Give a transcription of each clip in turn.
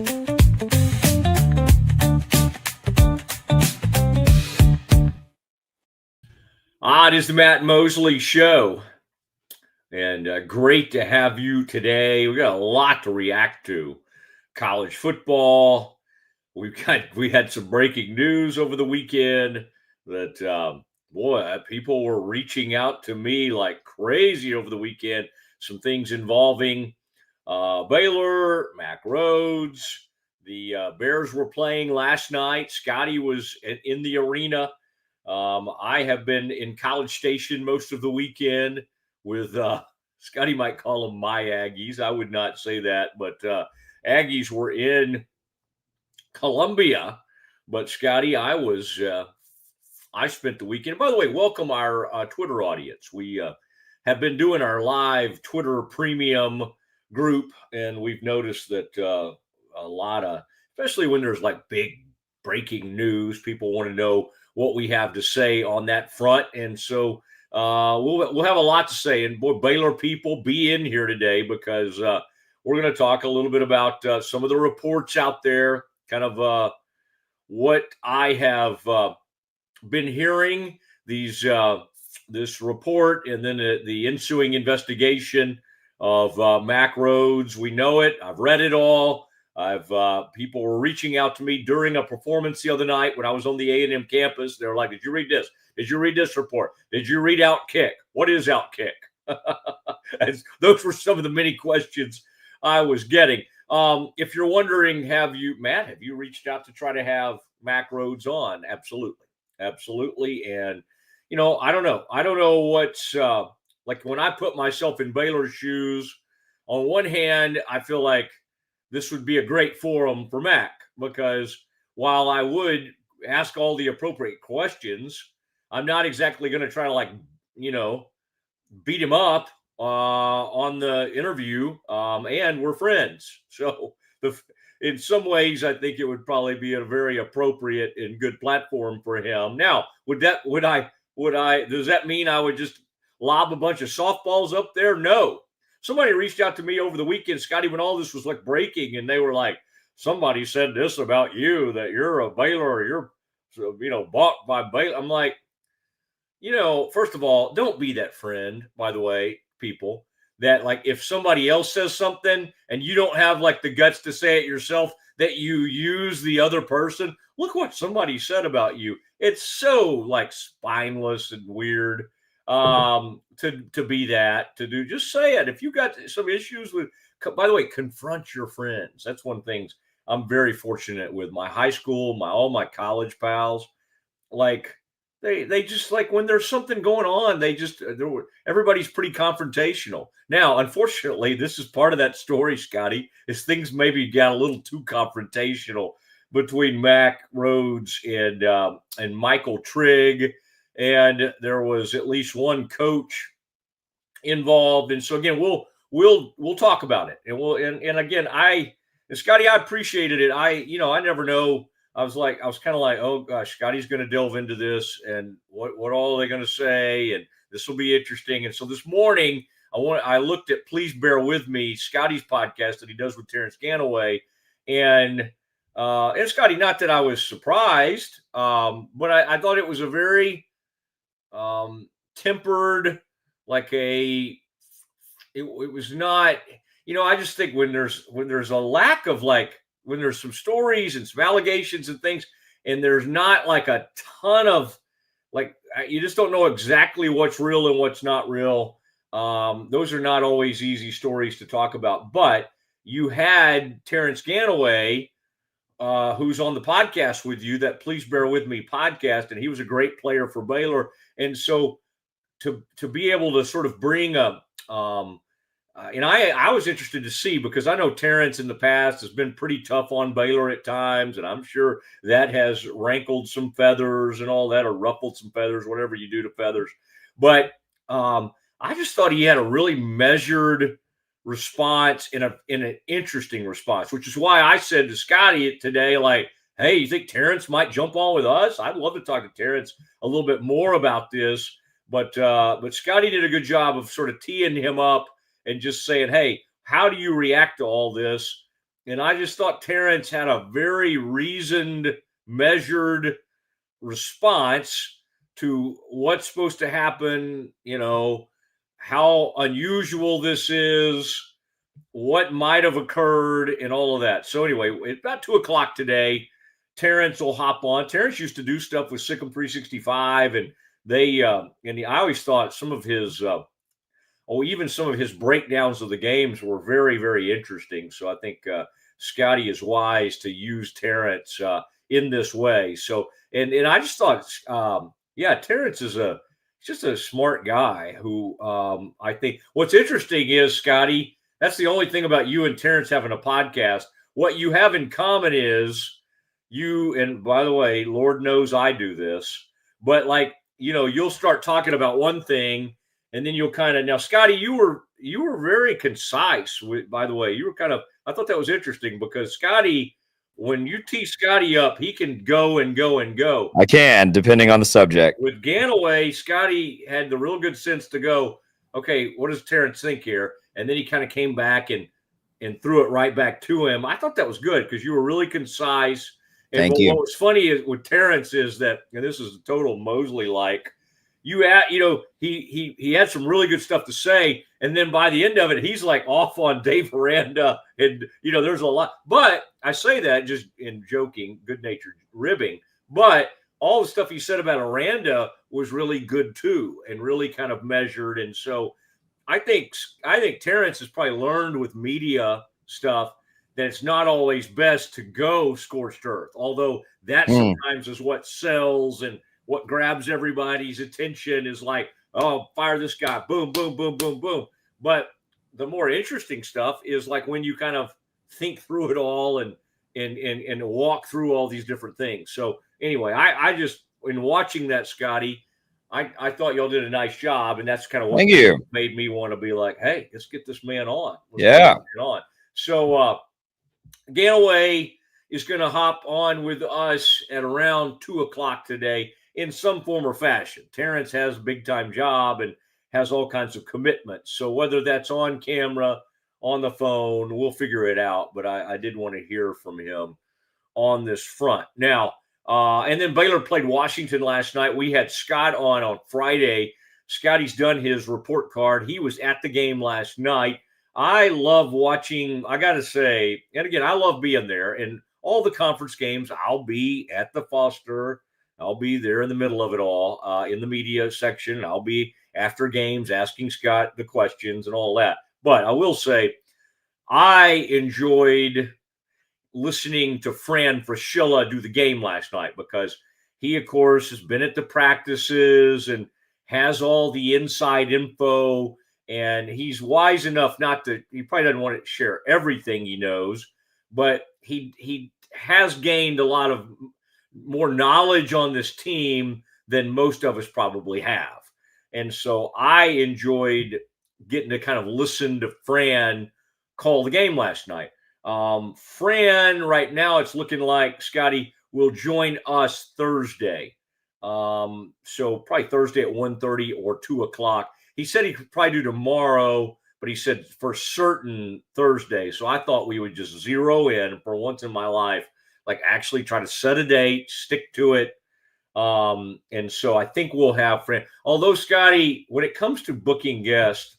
It is the Matt Mosley Show, and great to have you today. We got a lot to react to. College football. We had some breaking news over the weekend that people were reaching out to me like crazy over the weekend. Some things involving Baylor, Mac Rhodes. The Bears were playing last night. Scotty was in the arena. I have been in College Station most of the weekend with Scotty might call them my Aggies. I would not say that, but Aggies were in Columbia. But Scotty, I spent the weekend. By the way, welcome our Twitter audience. We have been doing our live Twitter premium group, and we've noticed that a lot of, especially when there's like big breaking news, people want to know what we have to say on that front. And so we'll have a lot to say. And boy, Baylor people, be in here today because we're going to talk a little bit about some of the reports out there, kind of what I have been hearing, this report, and then the ensuing investigation of Mac Rhodes. We know it. I've read it all. People were reaching out to me during a performance the other night when I was on the A&M campus. They were like, "Did you read this? Did you read this report? Did you read Outkick? What is Outkick?" Those were some of the many questions I was getting. If you're wondering, have you reached out to try to have Mac Rhodes on? Absolutely. And I don't know what's like when I put myself in Baylor's shoes. On one hand, I feel like this would be a great forum for Mac because while I would ask all the appropriate questions, I'm not exactly going to try to beat him up on the interview. And we're friends. So in some ways, I think it would probably be a very appropriate and good platform for him. Now, does that mean I would just lob a bunch of softballs up there? No. Somebody reached out to me over the weekend, Scotty, when all this was like breaking, and they were like, "Somebody said this about you, that you're a Baylor, or you're, bought by Baylor." I'm like, first of all, don't be that friend, by the way, people, that like if somebody else says something and you don't have like the guts to say it yourself, that you use the other person. Look what somebody said about you. It's so like spineless and weird. To be that, to do, just say it. If you got some issues with, by the way, confront your friends. That's one thing I'm very fortunate with. My high school, all my college pals, like they just like when there's something going on, everybody's pretty confrontational. Now, unfortunately, this is part of that story, Scotty, is things maybe got a little too confrontational between Mac Rhodes and Michael Trigg. And there was at least one coach involved, and so again, we'll talk about it, and again, Scotty, I appreciated it. I never know. I was kind of like, oh gosh, Scotty's going to delve into this, and what all are they going to say, and this will be interesting. And so this morning, I looked at Please Bear With Me, Scotty's podcast that he does with Terrence Ganaway, and Scotty, not that I was surprised, but I thought it was a very tempered, it was not, I just think when there's a lack of when there's some stories and some allegations and things, and there's not like a ton of you just don't know exactly what's real and what's not real. Those are not always easy stories to talk about, but you had Terrence Ganaway, who's on the podcast with you, that Please Bear With Me podcast, and he was a great player for Baylor. And so to be able to sort of bring and I was interested to see, because I know Terrence in the past has been pretty tough on Baylor at times, and I'm sure that has rankled some feathers and all that, or ruffled some feathers, whatever you do to feathers. But I just thought he had a really measured response, in an interesting response, which is why I said to Scotty today, like, hey, you think Terrence might jump on with us? I'd love to talk to Terrence a little bit more about this. But Scotty did a good job of sort of teeing him up and just saying, hey, how do you react to all this? And I just thought Terrence had a very reasoned, measured response to what's supposed to happen, how unusual this is, what might have occurred, and all of that. So anyway, at about 2:00 today, Terrence will hop on. Terrence used to do stuff with Siegmund 365, and I always thought some of his even some of his breakdowns of the games were very, very interesting. So I think Scotty is wise to use Terrence in this way. So, and I just thought, Terrence is just a smart guy who I think what's interesting is, Scotty, that's the only thing about you and Terrence having a podcast. What you have in common is and by the way, Lord knows I do this, but you'll start talking about one thing and then you'll kind of, now, Scotty, you were very concise by the way, you were kind of, I thought that was interesting because Scotty, when you tee Scotty up, he can go and go and go. I can, depending on the subject. With Ganaway, Scotty had the real good sense to go, okay, what does Terrence think here? And then he kind of came back and threw it right back to him. I thought that was good because you were really concise. And Thank you. What was funny with Terrence is that, and this is total Mosley-like, he had some really good stuff to say, and then by the end of it, he's like off on Dave Aranda, and there's a lot. But I say that just in joking, good-natured ribbing. But all the stuff he said about Aranda was really good too, and really kind of measured. And so I think Terrence has probably learned with media stuff that it's not always best to go scorched earth, although that sometimes is what sells and what grabs everybody's attention is like, oh, fire this guy, boom, boom, boom, boom, boom. But the more interesting stuff is like when you kind of think through it all and walk through all these different things. So anyway, I just, in watching that, Scotty, I thought y'all did a nice job, and that's kind of what made me want to be like, hey, let's get this man on. So Ganaway is going to hop on with us at around 2:00 today in some form or fashion. Terrence has a big-time job and has all kinds of commitments. So whether that's on camera, on the phone, we'll figure it out. But I did want to hear from him on this front. Now, and then Baylor played Washington last night. We had Scott on Friday. Scotty's done his report card. He was at the game last night. I love watching, I got to say, and again, I love being there. And all the conference games, I'll be at the Foster. I'll be there in the middle of it all, in the media section. I'll be after games asking Scott the questions and all that. But I will say, I enjoyed listening to Fran Fraschilla do the game last night because he, of course, has been at the practices and has all the inside info. And he's wise enough he probably doesn't want to share everything he knows, but he has gained a lot of more knowledge on this team than most of us probably have. And so I enjoyed getting to kind of listen to Fran call the game last night. Fran, right now, it's looking like Scotty will join us Thursday. So probably Thursday at 1:30 or 2:00. He said he could probably do tomorrow, but he said for certain Thursday. So I thought we would just zero in for once in my life, like actually try to set a date, stick to it. And so I think we'll have Fran. Although, Scotty, when it comes to booking guests,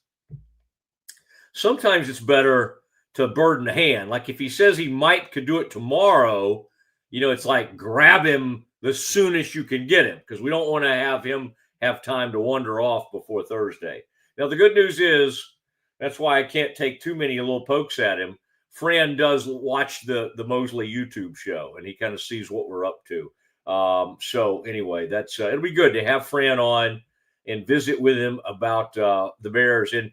sometimes it's better to bird in the hand. Like if he says he could do it tomorrow, it's like grab him the soonest you can get him because we don't want to have him have time to wander off before Thursday. Now, the good news is that's why I can't take too many little pokes at him. Fran does watch the Mosley YouTube show, and he kind of sees what we're up to. So anyway, that's it'll be good to have Fran on and visit with him about the Bears. And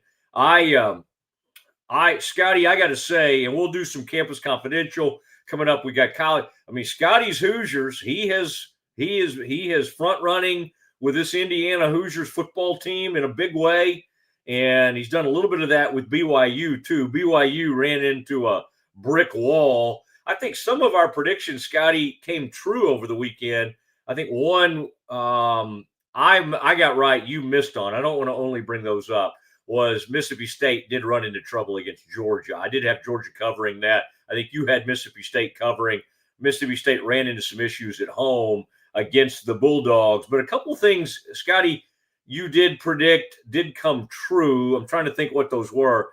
Scotty, I got to say, and we'll do some Campus Confidential coming up. We got college. I mean, Scotty's Hoosiers. He is front running with this Indiana Hoosiers football team in a big way. And he's done a little bit of that with BYU too. BYU ran into a brick wall. I think some of our predictions, Scotty, came true over the weekend. I think one I got right, you missed on. I don't want to only bring those up. Was Mississippi State did run into trouble against Georgia. I did have Georgia covering that. I think you had Mississippi State covering. Mississippi State ran into some issues at home against the Bulldogs. But a couple things, Scotty, you did predict did come true. I'm trying to think what those were.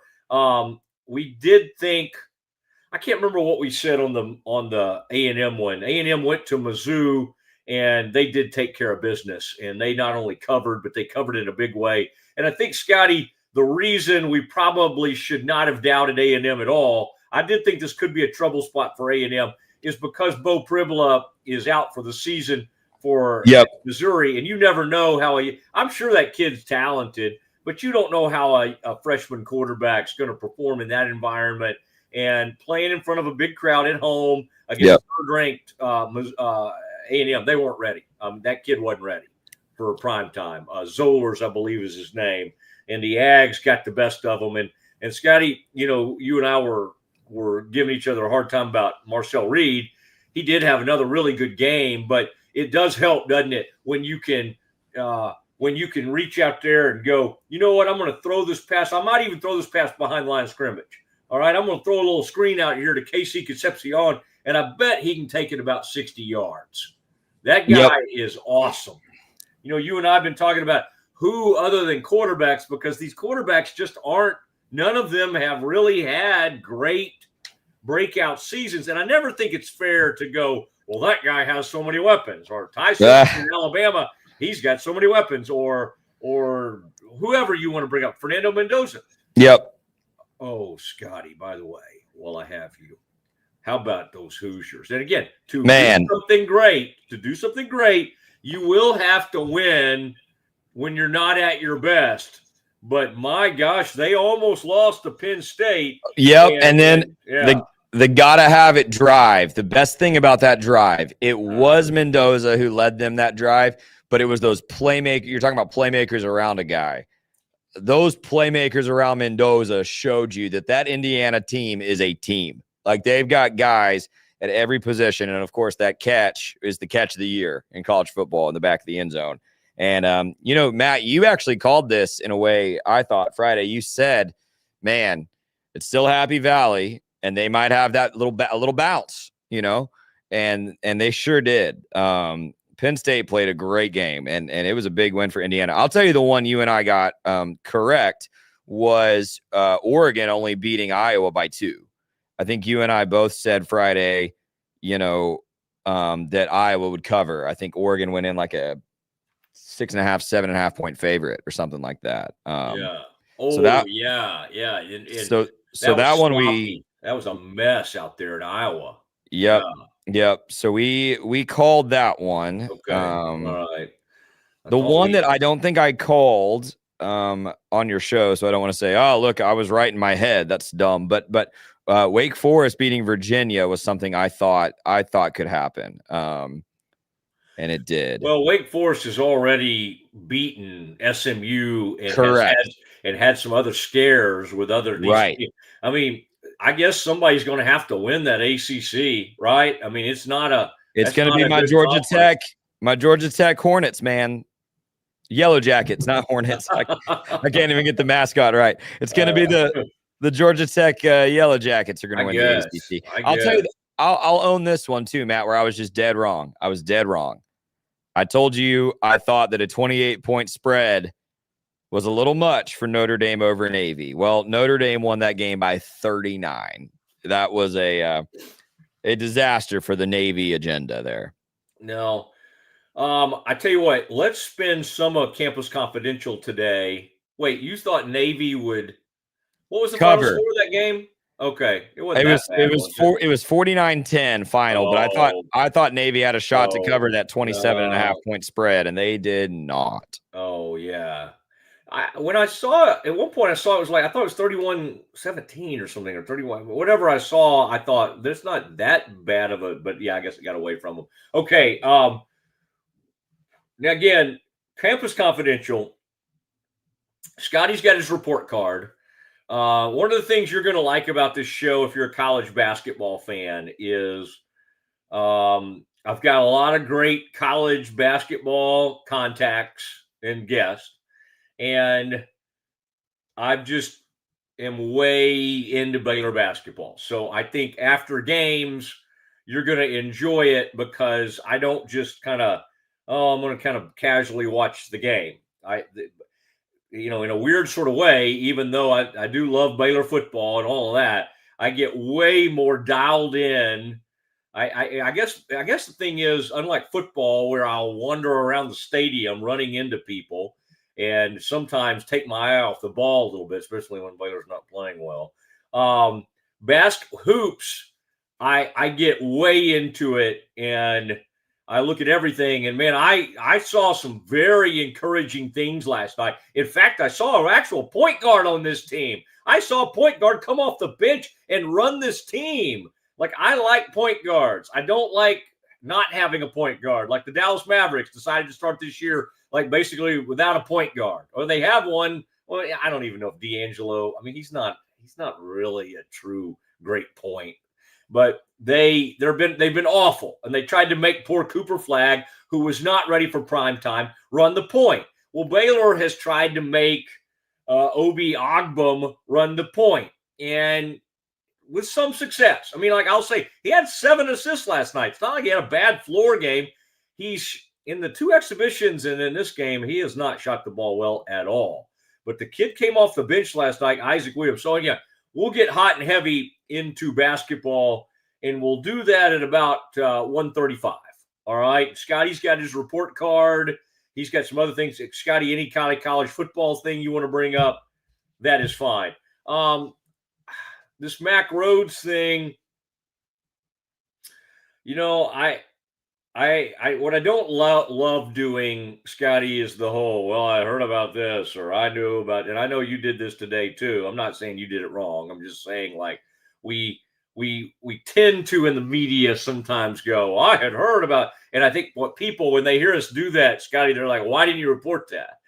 We did think – I can't remember what we said on the A&M one. A&M went to Mizzou, and they did take care of business. And they not only covered, but they covered in a big way. And I think, Scotty, the reason we probably should not have doubted A&M at all, I did think this could be a trouble spot for A&M, is because Bo Pribula is out for the season for Missouri. And you never know how I'm sure that kid's talented, but you don't know how a freshman quarterback's going to perform in that environment. And playing in front of a big crowd at home against third-ranked A&M, they weren't ready. That kid wasn't ready for prime time. Zollers, I believe, is his name. And the Ags got the best of them. And Scotty, you and I were giving each other a hard time about Marcel Reed. He did have another really good game, but it does help, doesn't it, when you can reach out there and go, you know what, I'm going to throw this pass. I might even throw this pass behind the line of scrimmage. All right, I'm going to throw a little screen out here to KC Concepcion, and I bet he can take it about 60 yards. That guy is awesome. You and I have been talking about who other than quarterbacks, because these quarterbacks just aren't – none of them have really had great breakout seasons. And I never think it's fair to go, well, that guy has so many weapons. Or Tyson in Alabama, he's got so many weapons. Or whoever you want to bring up, Fernando Mendoza. Yep. Oh, Scotty, by the way, while I have you, how about those Hoosiers? And again, to do something great, you will have to win when you're not at your best. But my gosh, they almost lost to Penn State. Yep, and then the gotta have it drive. The best thing about that drive, it was Mendoza who led them that drive, but it was those playmakers. You're talking about playmakers around a guy. Those playmakers around Mendoza showed you that Indiana team is a team. Like, they've got guys at every position. And of course, that catch is the catch of the year in college football in the back of the end zone. And, Matt, you actually called this in a way, I thought, Friday. You said, man, it's still Happy Valley, and they might have that a little bounce, and they sure did. Penn State played a great game, and it was a big win for Indiana. I'll tell you the one you and I got correct was Oregon only beating Iowa by 2. I think you and I both said Friday, that Iowa would cover. I think Oregon went in like a 6.5, 7.5 point favorite or something like that. Yeah. So that one that was a mess out there in Iowa. Yep. Yeah. Yep. So we called that one. Okay. All right. The one that I don't think I called on your show, so I don't want to say, oh, look, I was right in my head. That's dumb. But Wake Forest beating Virginia was something I thought could happen. And it did. Well, Wake Forest has already beaten SMU and had some other scares with other DC. Right. I mean, I guess somebody's going to have to win that ACC, right? I mean, it's going to be my Georgia Tech Hornets, man. Yellow Jackets, not Hornets. I can't even get the mascot right. It's going to be the Georgia Tech Yellow Jackets are going to win the ACC. I'll tell you, I'll own this one too, Matt, where I was just dead wrong. I was dead wrong. I told you I thought that a 28-point spread was a little much for Notre Dame over Navy. Well, Notre Dame won that game by 39. That was a disaster for the Navy agenda there. No. I tell you what, let's spend some of Campus Confidential today. Wait, you thought Navy would – what was the final score of that game? Okay. It was 49-10 final, but I thought Navy had a shot to cover that 27.5 point spread, and they did not. Oh, yeah. When I saw it, at one point I thought it was 31-17 or something, or 31. Whatever I saw, I thought there's not that bad of a, but yeah, I guess it got away from them. Okay. Now again, Campus Confidential. Scotty's got his report card. One of the things you're going to like about this show, if you're a college basketball fan, is I've got a lot of great college basketball contacts and guests. And I've just am way into Baylor basketball. So I think after games, you're going to enjoy it because I don't just kind of, I'm going to kind of casually watch the game. In a weird sort of way, even though I do love Baylor football and all of that, I get way more dialed in. I guess the thing is, unlike football, where I'll wander around the stadium running into people and sometimes take my eye off the ball a little bit, especially when Baylor's not playing well. Hoops, I get way into it and I look at everything, and man, I saw some very encouraging things last night. In fact, I saw an actual point guard on this team. I saw a point guard come off the bench and run this team. Like, I like point guards. I don't like not having a point guard. Like the Dallas Mavericks decided to start this year, like basically without a point guard, or they have one. Well, I don't even know if D'Angelo. I mean, he's not really a true great point. But they've been awful, and they tried to make poor Cooper Flagg, who was not ready for prime time, run the point. Well, Baylor has tried to make Obi Ogbum run the point, and with some success. I mean, like I'll say, he had 7 assists last night. It's not like he had a bad floor game. He's in the 2 exhibitions, and in this game, he has not shot the ball well at all. But the kid came off the bench last night, Isaac Williams. So, yeah, we'll get hot and heavy into basketball, and we'll do that at about 1:35. All right. Scotty's got his report card. He's got some other things. Scotty, any kind of college football thing you want to bring up, that is fine. This Mac Rhodes thing, what I don't love doing, Scotty, is the whole, well, I heard about this, or I knew about, and I know you did this today too. I'm not saying you did it wrong. I'm just saying, like, we tend to in the media sometimes go, I had heard about, and I think what people, when they hear us do that, Scotty, they're like, why didn't you report that?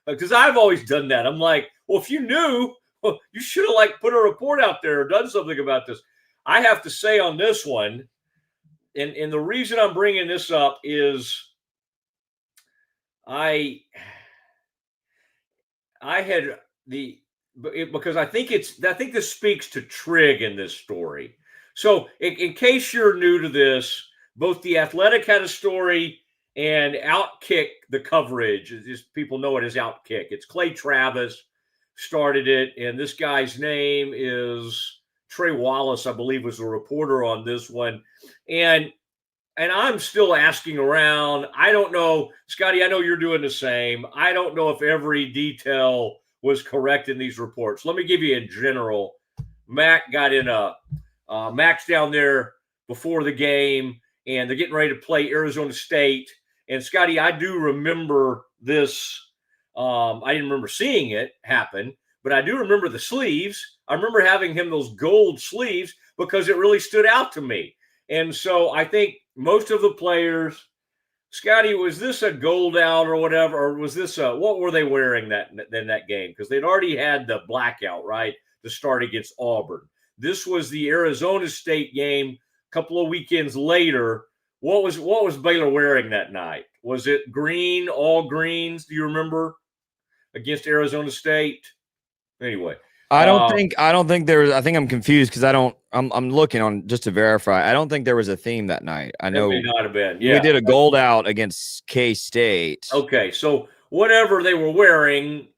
Because I've always done that. I'm like, well, if you knew, you should have put a report out there or done something about this. I have to say on this one, and the reason I'm bringing this up is because I think this speaks to Trigg in this story. So in case you're new to this, both The Athletic had a story and Outkick, the coverage, just people know it as Outkick. It's Clay Travis started it, and this guy's name is Trey Wallace, I believe, was a reporter on this one. And I'm still asking around. I don't know, Scotty, I know you're doing the same. I don't know if every detail was correct in these reports. Let me give you a general. Mac got in Mac's down there before the game, and they're getting ready to play Arizona State. And Scotty, I do remember this. I didn't remember seeing it happen, but I do remember the sleeves. I remember having him those gold sleeves because it really stood out to me. And so I think most of the players, Scotty, was this a gold out or whatever, or was this what were they wearing in that game? Because they'd already had the blackout, right, to start against Auburn. This was the Arizona State game a couple of weekends later. What was Baylor wearing that night? Was it green, all greens? Do you remember? Against Arizona State. Anyway, I don't think there was. I think I'm confused because I'm looking on just to verify. I don't think there was a theme that night. I know it may not have been. Yeah, we did a gold out against K-State. Okay, so whatever they were wearing,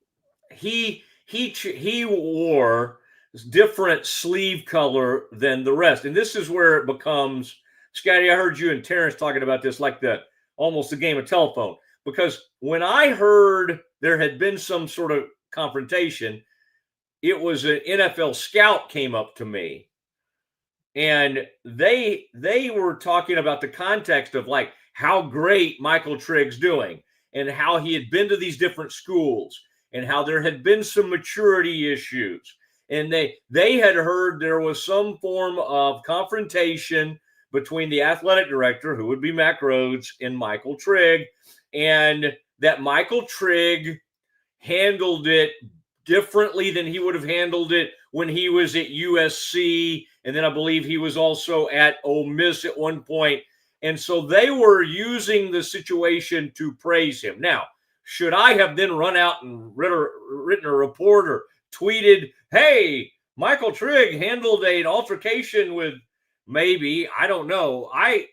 he wore different sleeve color than the rest, and this is where it becomes. Scotty, I heard you and Terrence talking about this like almost a game of telephone. Because when I heard there had been some sort of confrontation, it was an NFL scout came up to me, and they were talking about the context of like how great Michael Trigg's doing and how he had been to these different schools and how there had been some maturity issues. And they had heard there was some form of confrontation between the athletic director, who would be Mac Rhodes, and Michael Trigg, and that Michael Trigg handled it differently than he would have handled it when he was at USC. And then I believe he was also at Ole Miss at one point. And so they were using the situation to praise him. Now, should I have then run out and written a report or tweeted hey, Michael Trigg handled an altercation with maybe, I don't know. I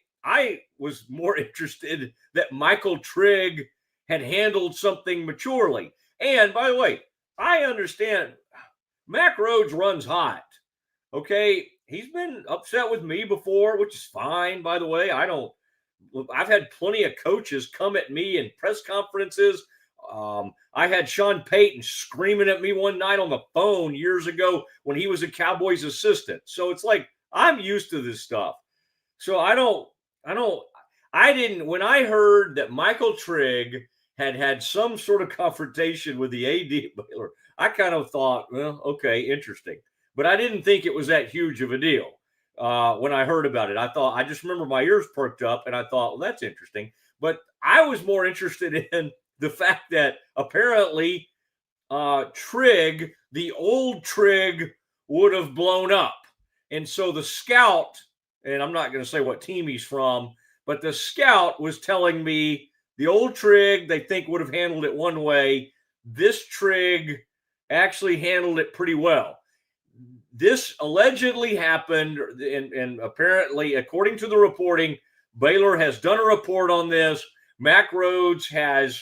was more interested that Michael Trigg had handled something maturely. And by the way, I understand Mack Rhodes runs hot. Okay, he's been upset with me before, which is fine, by the way. I've had plenty of coaches come at me in press conferences. I had Sean Payton screaming at me one night on the phone years ago when he was a Cowboys assistant. So it's like, I'm used to this stuff. So I didn't, when I heard that Michael Trigg had some sort of confrontation with the AD at Baylor, I kind of thought, well, okay, interesting. But I didn't think it was that huge of a deal when I heard about it. I just remember my ears perked up and I thought, well, that's interesting. But I was more interested in the fact that apparently Trigg, the old Trigg, would have blown up. And so the scout, and I'm not going to say what team he's from, but the scout was telling me the old Trigg they think would have handled it one way. This Trigg actually handled it pretty well. This allegedly happened, and apparently, according to the reporting, Baylor has done a report on this. Mack Rhodes has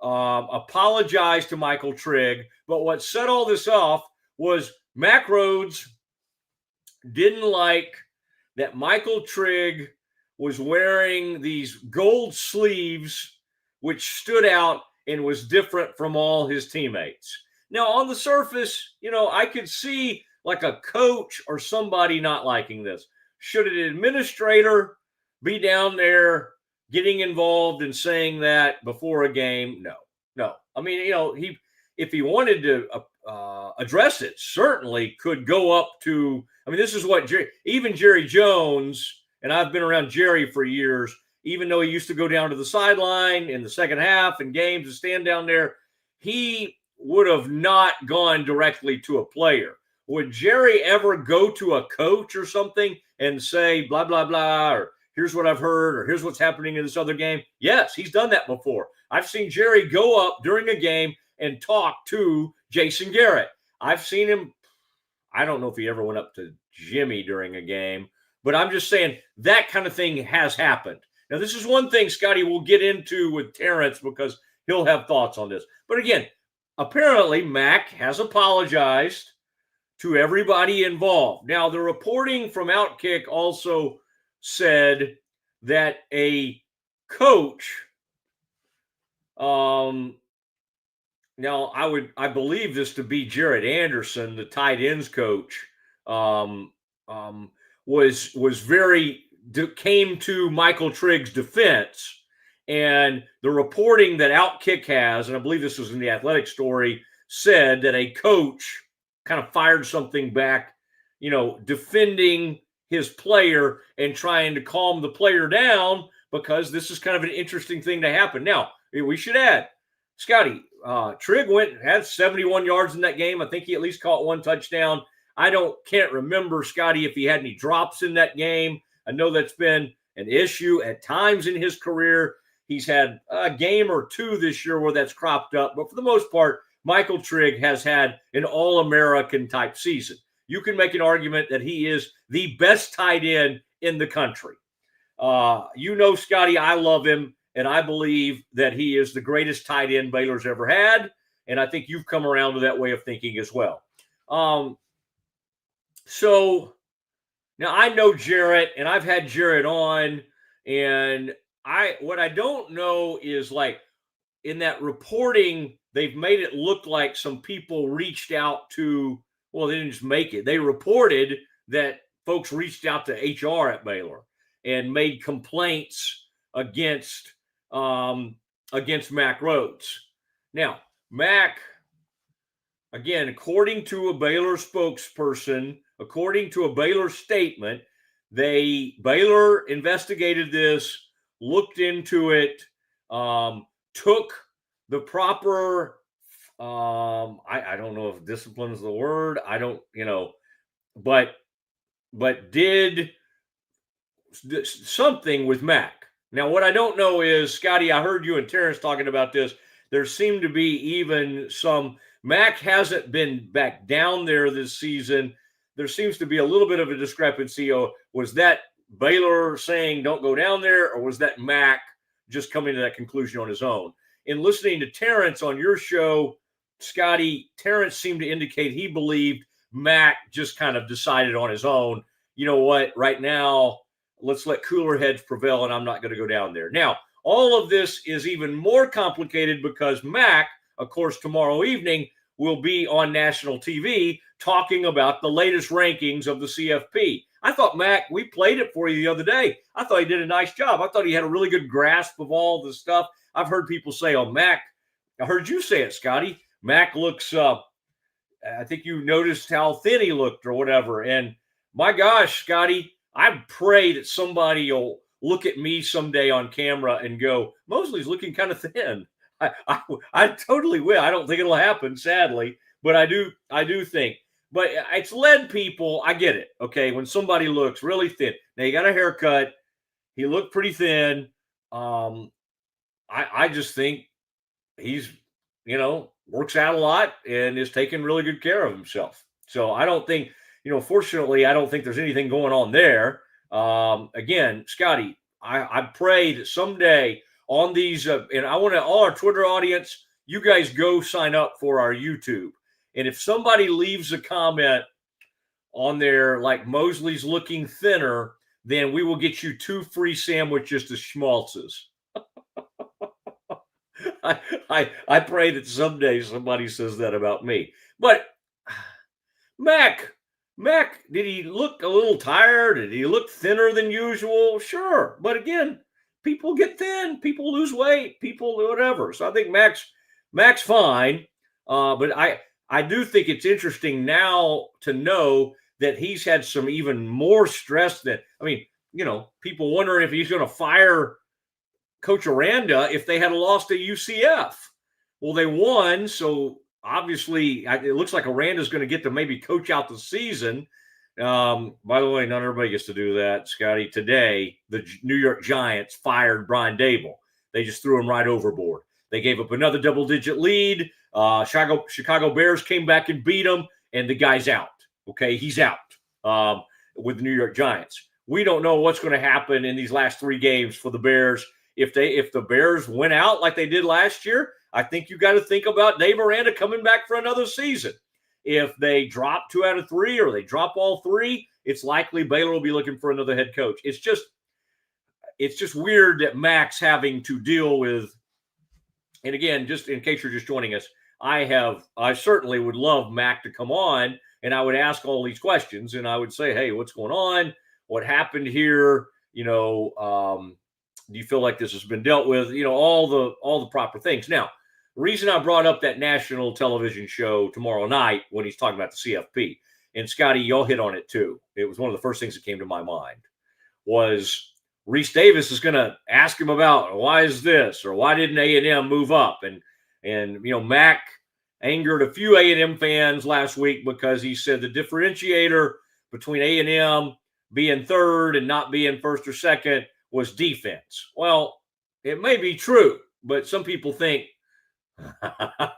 apologized to Michael Trigg, but what set all this off was Mack Rhodes didn't like that Michael Trigg was wearing these gold sleeves, which stood out and was different from all his teammates. Now, on the surface, I could see like a coach or somebody not liking this. Should an administrator be down there getting involved and saying that before a game? No. I mean, if he wanted to address it, certainly could go up to. I mean, this is what even Jerry Jones, and I've been around Jerry for years. Even though he used to go down to the sideline in the second half and games and stand down there, he would have not gone directly to a player. Would Jerry ever go to a coach or something and say, blah, blah, blah, or here's what I've heard, or here's what's happening in this other game? Yes, he's done that before. I've seen Jerry go up during a game and talk to Jason Garrett. I've seen him. I don't know if he ever went up to Jimmy during a game, but I'm just saying that kind of thing has happened. Now, this is one thing, Scotty, we'll get into with Terrence because he'll have thoughts on this. But again, apparently Mack has apologized to everybody involved. Now, the reporting from Outkick also said that a coach, now I believe this to be Jared Anderson, the tight ends coach, came to Michael Trigg's defense, and the reporting that Outkick has, and I believe this was in the Athletic story, said that a coach kind of fired something back, defending his player and trying to calm the player down because this is kind of an interesting thing to happen. Now, we should add, Scotty, Trigg had 71 yards in that game. I think he at least caught one touchdown. Can't remember, Scotty, if he had any drops in that game. I know that's been an issue at times in his career. He's had a game or two this year where that's cropped up. But for the most part, Michael Trigg has had an All-American type season. You can make an argument that he is the best tight end in the country. Scotty, I love him, and I believe that he is the greatest tight end Baylor's ever had. And I think you've come around to that way of thinking as well. So now I know Jarrett, and I've had Jarrett on, and what I don't know is, like, in that reporting, they've made it look like some people reached out to, well, they didn't just make it. They reported that folks reached out to HR at Baylor and made complaints against Mack Rhodes. Now, Mack, again, according to a Baylor spokesperson, according to a Baylor statement, Baylor investigated this, looked into it, took the proper, I don't know if discipline is the word. I don't, but did something with Mack. Now, what I don't know is, Scotty, I heard you and Terrence talking about this. There seemed to be even some Mac hasn't been back down there this season. There seems to be a little bit of a discrepancy. Was that Baylor saying don't go down there, or was that Mac just coming to that conclusion on his own? In listening to Terrence on your show, Scotty, Terrence seemed to indicate he believed Mac just kind of decided on his own, you know what, right now, let's let cooler heads prevail, and I'm not going to go down there. Now, all of this is even more complicated because Mac, of course, tomorrow evening will be on national TV talking about the latest rankings of the CFP. I thought, Mac, we played it for you the other day. I thought he did a nice job. I thought he had a really good grasp of all the stuff. I've heard people say, oh, Mac, I heard you say it, Scotty. Mac looks, I think you noticed how thin he looked or whatever. And my gosh, Scotty, I pray that somebody will look at me someday on camera and go, Mosley's looking kind of thin. I totally will. I don't think it'll happen, sadly, but I do think. But it's led people, I get it, okay, when somebody looks really thin. Now, you got a haircut. He looked pretty thin. I just think he's, works out a lot and is taking really good care of himself. So I don't think, fortunately, I don't think there's anything going on there. Again, Scotty, I pray that someday on these, and I want to, all our Twitter audience, you guys go sign up for our YouTube. And if somebody leaves a comment on there like Mosley's looking thinner, then we will get you 2 free sandwiches to Schmaltz's. I pray that someday somebody says that about me. But Mac, did he look a little tired? Did he look thinner than usual? Sure. But again, people get thin, people lose weight, people do whatever. So I think Mac's fine. But I do think it's interesting now to know that he's had some even more stress than, people wondering if he's going to fire Coach Aranda if they had lost to UCF. Well, they won, so obviously it looks like Aranda's going to get to maybe coach out the season. By the way, not everybody gets to do that, Scotty. Today, the New York Giants fired Brian Dable. They just threw him right overboard. They gave up another double-digit lead. Chicago Bears came back and beat him, and the guy's out. Okay, he's out with the New York Giants. We don't know what's going to happen in these last 3 games for the Bears. If the Bears went out like they did last year, I think you got to think about Dave Aranda coming back for another season. If they drop 2 out of 3 or they drop all 3, it's likely Baylor will be looking for another head coach. It's just weird that Mac's having to deal with. And again, just in case you're just joining us, I certainly would love Mac to come on and I would ask all these questions and I would say, hey, what's going on? What happened here? Do you feel like this has been dealt with? All the proper things. Now, the reason I brought up that national television show tomorrow night when he's talking about the CFP, and Scotty, y'all hit on it too. It was one of the first things that came to my mind was Reese Davis is going to ask him about why is this or why didn't A&M move up? And Mac angered a few A&M fans last week because he said the differentiator between A&M being third and not being first or second was defense. Well, it may be true, but some people think I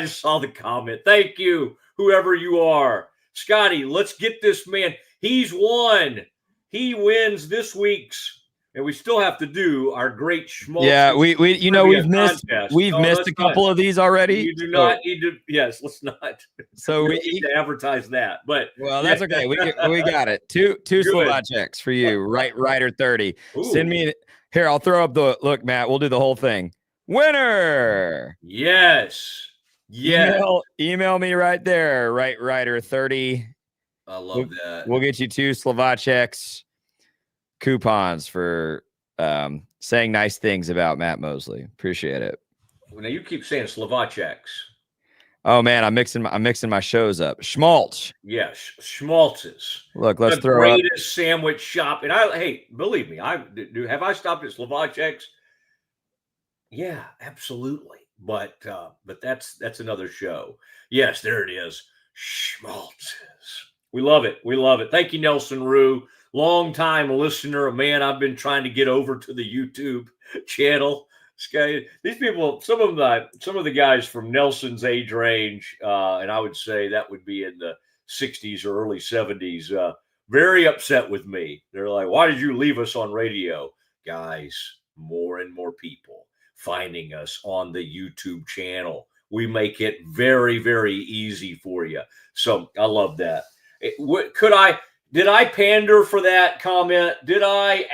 just saw the comment. Thank you, whoever you are. Scotty, let's get this man. He's won. He wins this week's, and we still have to do our great Schmaltz. Yeah, we've missed a couple of these already. You do not need to. Yes, let's not. So we need to advertise that. But that's okay. We got it. Two Slovakians for you. Rider 30. Ooh. Send me here. I'll throw up the look, Matt. We'll do the whole thing. Winner. Yes. Email me right there. Rider 30. I love that. We'll get you 2 Slovakians coupons for saying nice things about Matt Mosley. Appreciate it. Well, now you keep saying Slovakians. Oh man, I'm mixing my shows up. Schmaltz. Yes, Schmaltz's. Look, let's the throw greatest sandwich shop. And hey, believe me, have I stopped at Slovakians? Yeah, absolutely. But that's another show. Yes, there it is. Schmaltz's. We love it. We love it. Thank you, Nelson Rue. Long time listener. Man, I've been trying to get over to the YouTube channel. These people, some of the guys from Nelson's age range, and I would say that would be in the 60s or early 70s, very upset with me. They're like, "Why did you leave us on radio?" Guys, more and more people finding us on the YouTube channel. We make it very, very easy for you. So I love that. Did I pander for that comment? Did I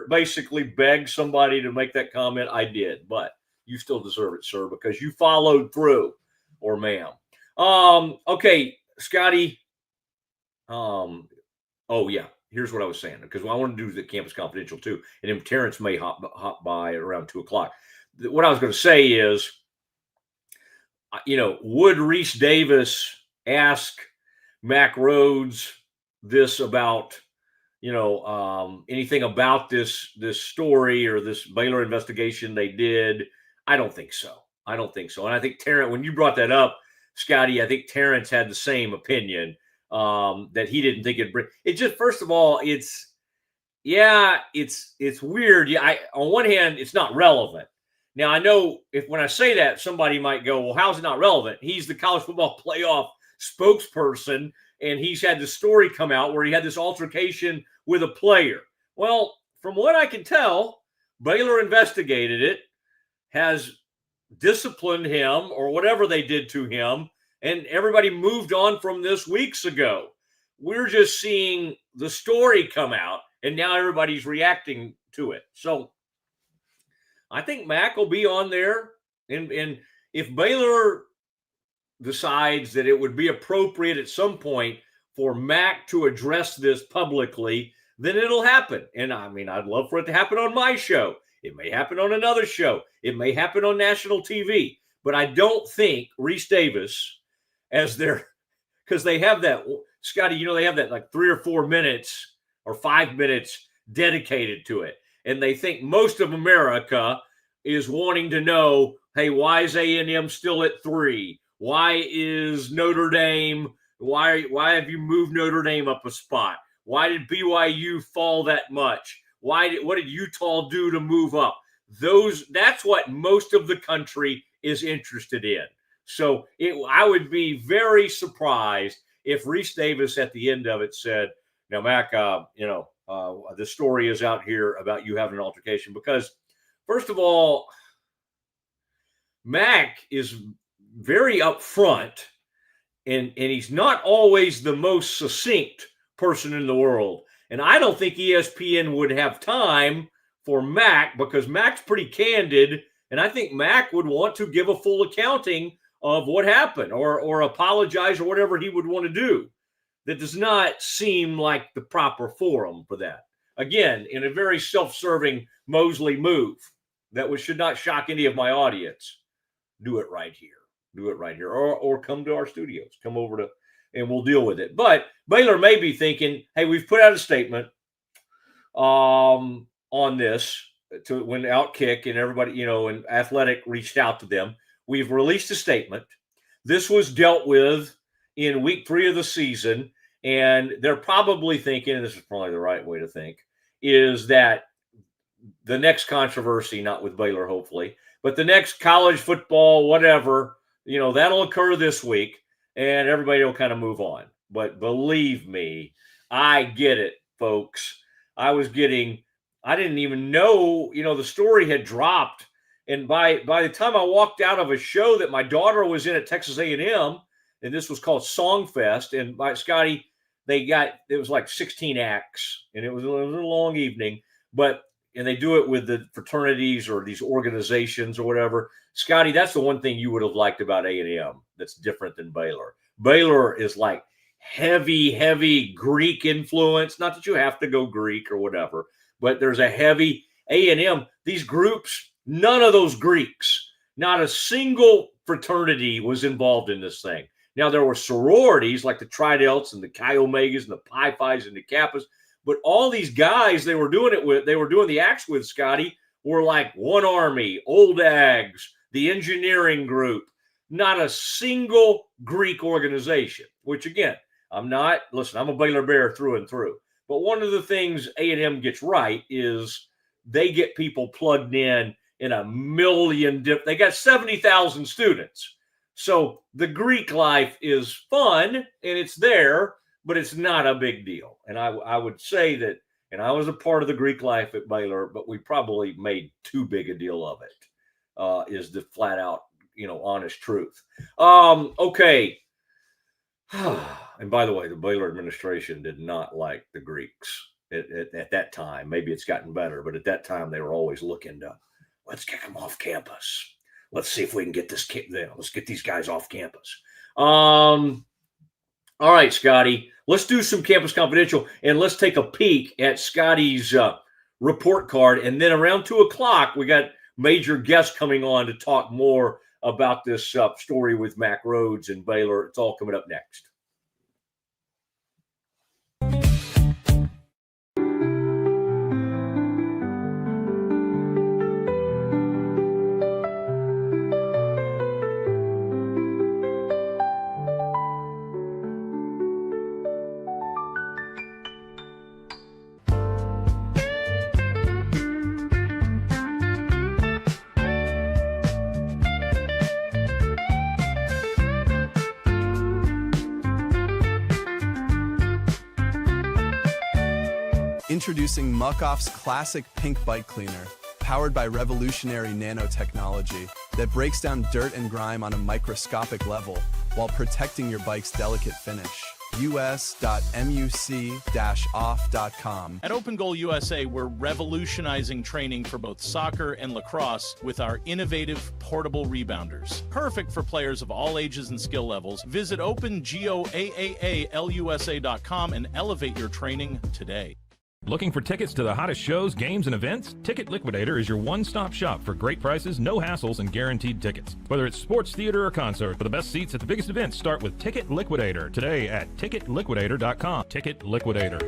basically beg somebody to make that comment? I did, but you still deserve it, sir, because you followed through, or ma'am. Okay, Scotty. Oh yeah, here's what I was saying, because I want to do the Campus Confidential too, and then Terrence may hop by around 2:00. What I was going to say is, would Reese Davis ask Mack Rhodes this about, anything about this story or this Baylor investigation they did? I don't think so. And I think Terrence, when you brought that up, Scotty, I think Terrence had the same opinion, that he didn't think it just, first of all, it's weird. Yeah, on one hand, it's not relevant. Now, I know when I say that, somebody might go, "Well, how's it not relevant?" He's the college football playoff spokesperson, and he's had this story come out where he had this altercation with a player. Well, from what I can tell, Baylor investigated it, has disciplined him or whatever they did to him, and everybody moved on from this weeks ago. We're just seeing the story come out, and now everybody's reacting to it. So I think Mack will be on there. And if Baylor decides that it would be appropriate at some point for Mack to address this publicly, then it'll happen. And I mean, I'd love for it to happen on my show. It may happen on another show. It may happen on national TV. But I don't think Reese Davis, because they have that, Scotty, they have that like 3 or 4 minutes or 5 minutes dedicated to it. And they think most of America is wanting to know, hey, why is A&M still at 3? Why is Notre Dame, why have you moved Notre Dame up a spot? Why did BYU fall that much? What did Utah do to move up? That's what most of the country is interested in. So I would be very surprised if Reese Davis at the end of it said, "Now, Mack, the story is out here about you having an altercation," because first of all, Mack is very upfront, and he's not always the most succinct person in the world. And I don't think ESPN would have time for Mack, because Mack's pretty candid, and I think Mack would want to give a full accounting of what happened or apologize or whatever he would want to do. That does not seem like the proper forum for that. Again, in a very self-serving Mosley move that should not shock any of my audience. Do it right here. Or come to our studios. Come over and we'll deal with it. But Baylor may be thinking, hey, we've put out a statement on this when Outkick and everybody, and Athletic reached out to them. We've released a statement. This was dealt with in week 3 of the season. And they're probably thinking, and this is probably the right way to think, is that the next controversy, not with Baylor, hopefully, but the next college football, whatever, that'll occur this week, and everybody will kind of move on. But believe me, I get it, folks. I didn't even know, the story had dropped. And by the time I walked out of a show that my daughter was in at Texas A&M, and this was called Songfest, and by Scotty, it was like 16 acts, and it was a long evening, and they do it with the fraternities or these organizations or whatever. Scotty, that's the one thing you would have liked about A&M that's different than Baylor. Baylor is like heavy Greek influence. Not that you have to go Greek or whatever, but there's a heavy A&M. These groups, none of those Greeks, not a single fraternity was involved in this thing. Now, there were sororities like the Tri-Delts and the Chi Omegas and the Pi Phis and the Kappas, but all these guys they were doing the acts with, Scotty, were like One Army, Old Ags, the engineering group, not a single Greek organization, which again, I'm a Baylor Bear through and through. But one of the things A&M gets right is they get people plugged in in a million they got 70,000 students. So the Greek life is fun and it's there, but it's not a big deal. And I would say that, and I was a part of the Greek life at Baylor, but we probably made too big a deal of it, is the flat out, honest truth. Okay. And by the way, the Baylor administration did not like the Greeks at that time. Maybe it's gotten better, but at that time they were always looking to, let's kick them off campus. Let's see if we can get let's get these guys off campus. All right, Scotty, let's do some Campus Confidential, and let's take a peek at Scotty's report card. And then around 2:00, we got major guests coming on to talk more about this story with Mack Rhoades and Baylor. It's all coming up next. Introducing Muck-Off's classic pink bike cleaner, powered by revolutionary nanotechnology that breaks down dirt and grime on a microscopic level while protecting your bike's delicate finish. us.muc-off.com. At Open Goal USA, we're revolutionizing training for both soccer and lacrosse with our innovative portable rebounders. Perfect for players of all ages and skill levels. Visit OpenGoAAALusa.com and elevate your training today. Looking for tickets to the hottest shows, games, and events? Ticket Liquidator is your one-stop shop for great prices, no hassles, and guaranteed tickets. Whether it's sports, theater, or concert, for the best seats at the biggest events, start with Ticket Liquidator today at ticketliquidator.com. Ticket Liquidator.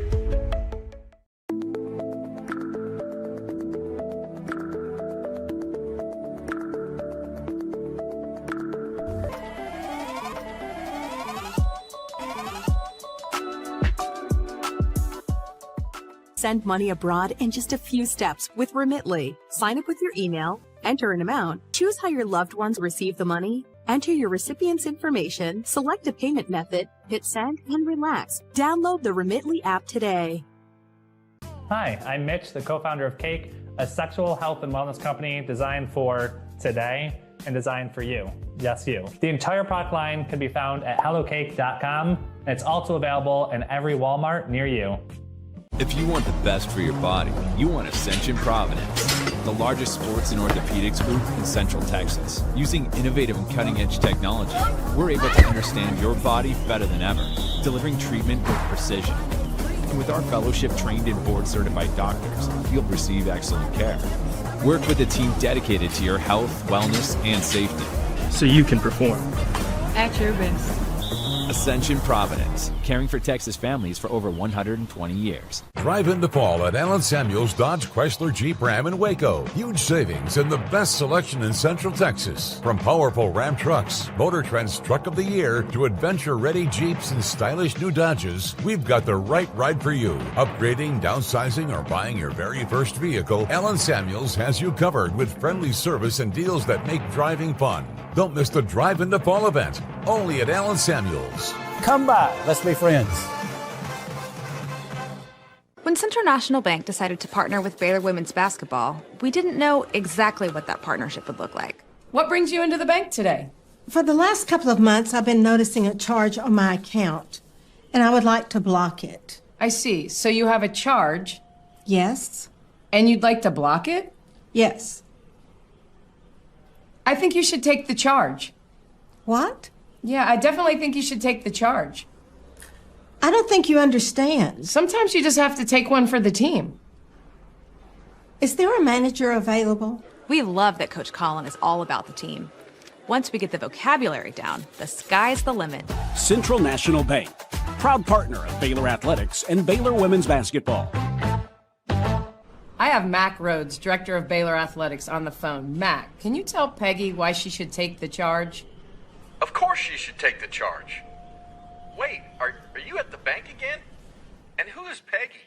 Send money abroad in just a few steps with Remitly. Sign up with your email, enter an amount, choose how your loved ones receive the money, enter your recipient's information, select a payment method, hit send, and relax. Download the Remitly app today. Hi, I'm Mitch, the co-founder of Cake, a sexual health and wellness company designed for today and designed for you. Yes, you. The entire product line can be found at hellocake.com, and it's also available in every Walmart near you. If you want the best for your body, you want Ascension Providence, the largest sports and orthopedics group in Central Texas. Using innovative and cutting-edge technology, we're able to understand your body better than ever, delivering treatment with precision. And with our fellowship-trained and board-certified doctors, you'll receive excellent care. Work with a team dedicated to your health, wellness, and safety. So you can perform. At your best. Ascension Providence, caring for Texas families for over 120 years. Drive in the fall at Allen Samuels Dodge Chrysler Jeep Ram in Waco. Huge savings and the best selection in Central Texas. From powerful Ram trucks, Motor Trend's Truck of the Year, to adventure-ready Jeeps and stylish new Dodges, we've got the right ride for you. Upgrading, downsizing, or buying your very first vehicle, Allen Samuels has you covered with friendly service and deals that make driving fun. Don't miss the Drive in the Fall event, only at Allen Samuels. Come by, let's be friends. When Central National Bank decided to partner with Baylor women's basketball, we didn't know exactly what that partnership would look like. What brings you into the bank today? For the last couple of months, I've been noticing a charge on my account, and I would like to block it. I see. So you have a charge? Yes. And you'd like to block it? Yes. I think you should take the charge. What? Yeah, I definitely think you should take the charge. I don't think you understand. Sometimes you just have to take one for the team. Is there a manager available? We love that Coach Colin is all about the team. Once we get the vocabulary down, the sky's the limit. Central National Bank, proud partner of Baylor Athletics and Baylor women's basketball. I have Mack Rhoades, director of Baylor Athletics, on the phone. Mack, can you tell Peggy why she should take the charge? Of course she should take the charge. Wait, are you at the bank again? And who is Peggy?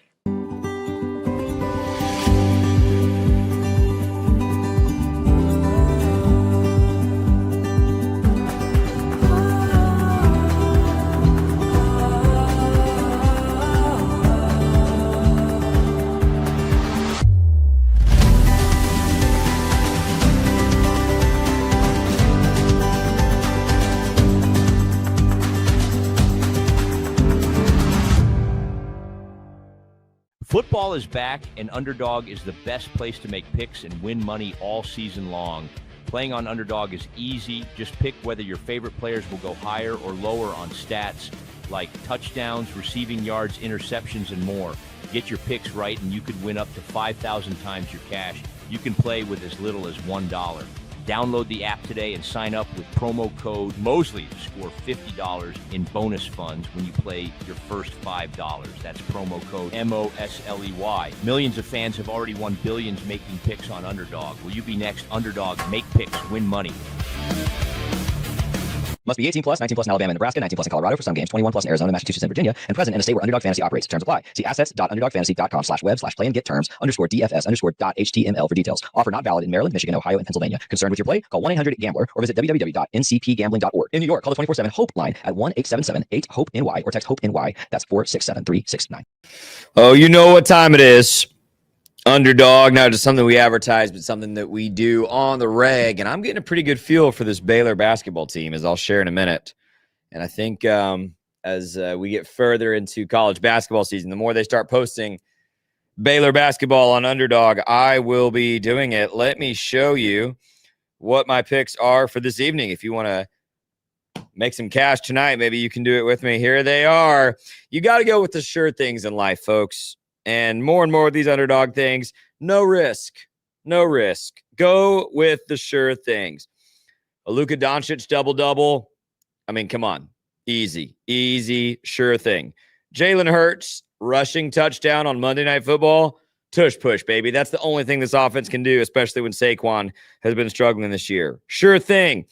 Football is back, and Underdog is the best place to make picks and win money all season long. Playing on Underdog is easy. Just pick whether your favorite players will go higher or lower on stats like touchdowns, receiving yards, interceptions, and more. Get your picks right, and you could win up to 5,000 times your cash. You can play with as little as $1. Download the app today and sign up with promo code Mosley to score $50 in bonus funds when you play your first $5. That's promo code MOSLEY. Millions of fans have already won billions making picks on Underdog. Will you be next? Underdog, make picks, win money. Must be 18 plus, 19 plus in Alabama and Nebraska, 19 plus in Colorado for some games, 21 plus in Arizona, Massachusetts, and Virginia, and present in a state where Underdog Fantasy operates. Terms apply. See assets.underdogfantasy.com/web/play and get terms _DFS_.html for details. Offer not valid in Maryland, Michigan, Ohio, and Pennsylvania. Concerned with your play? Call 1-800-GAMBLER or visit www.ncpgambling.org. In New York, call the 24/7 HOPE line at 1-877-8-HOPE-NY or text HOPE-NY. That's 467-369. Oh, you know what time it is. Underdog, not just something we advertise, but something that we do on the reg. And I'm getting a pretty good feel for this Baylor basketball team, as I'll share in a minute. And I think as we get further into college basketball season, the more they start posting Baylor basketball on Underdog, I will be doing it. Let me show you what my picks are for this evening. If you want to make some cash tonight, maybe you can do it with me. Here they are. You got to go with the sure things in life, folks. And more of these Underdog things, no risk. No risk. Go with the sure things. A Luka Doncic double-double. I mean, come on. Easy, sure thing. Jalen Hurts rushing touchdown on Monday Night Football. Tush push, baby. That's the only thing this offense can do, especially when Saquon has been struggling this year. Sure thing.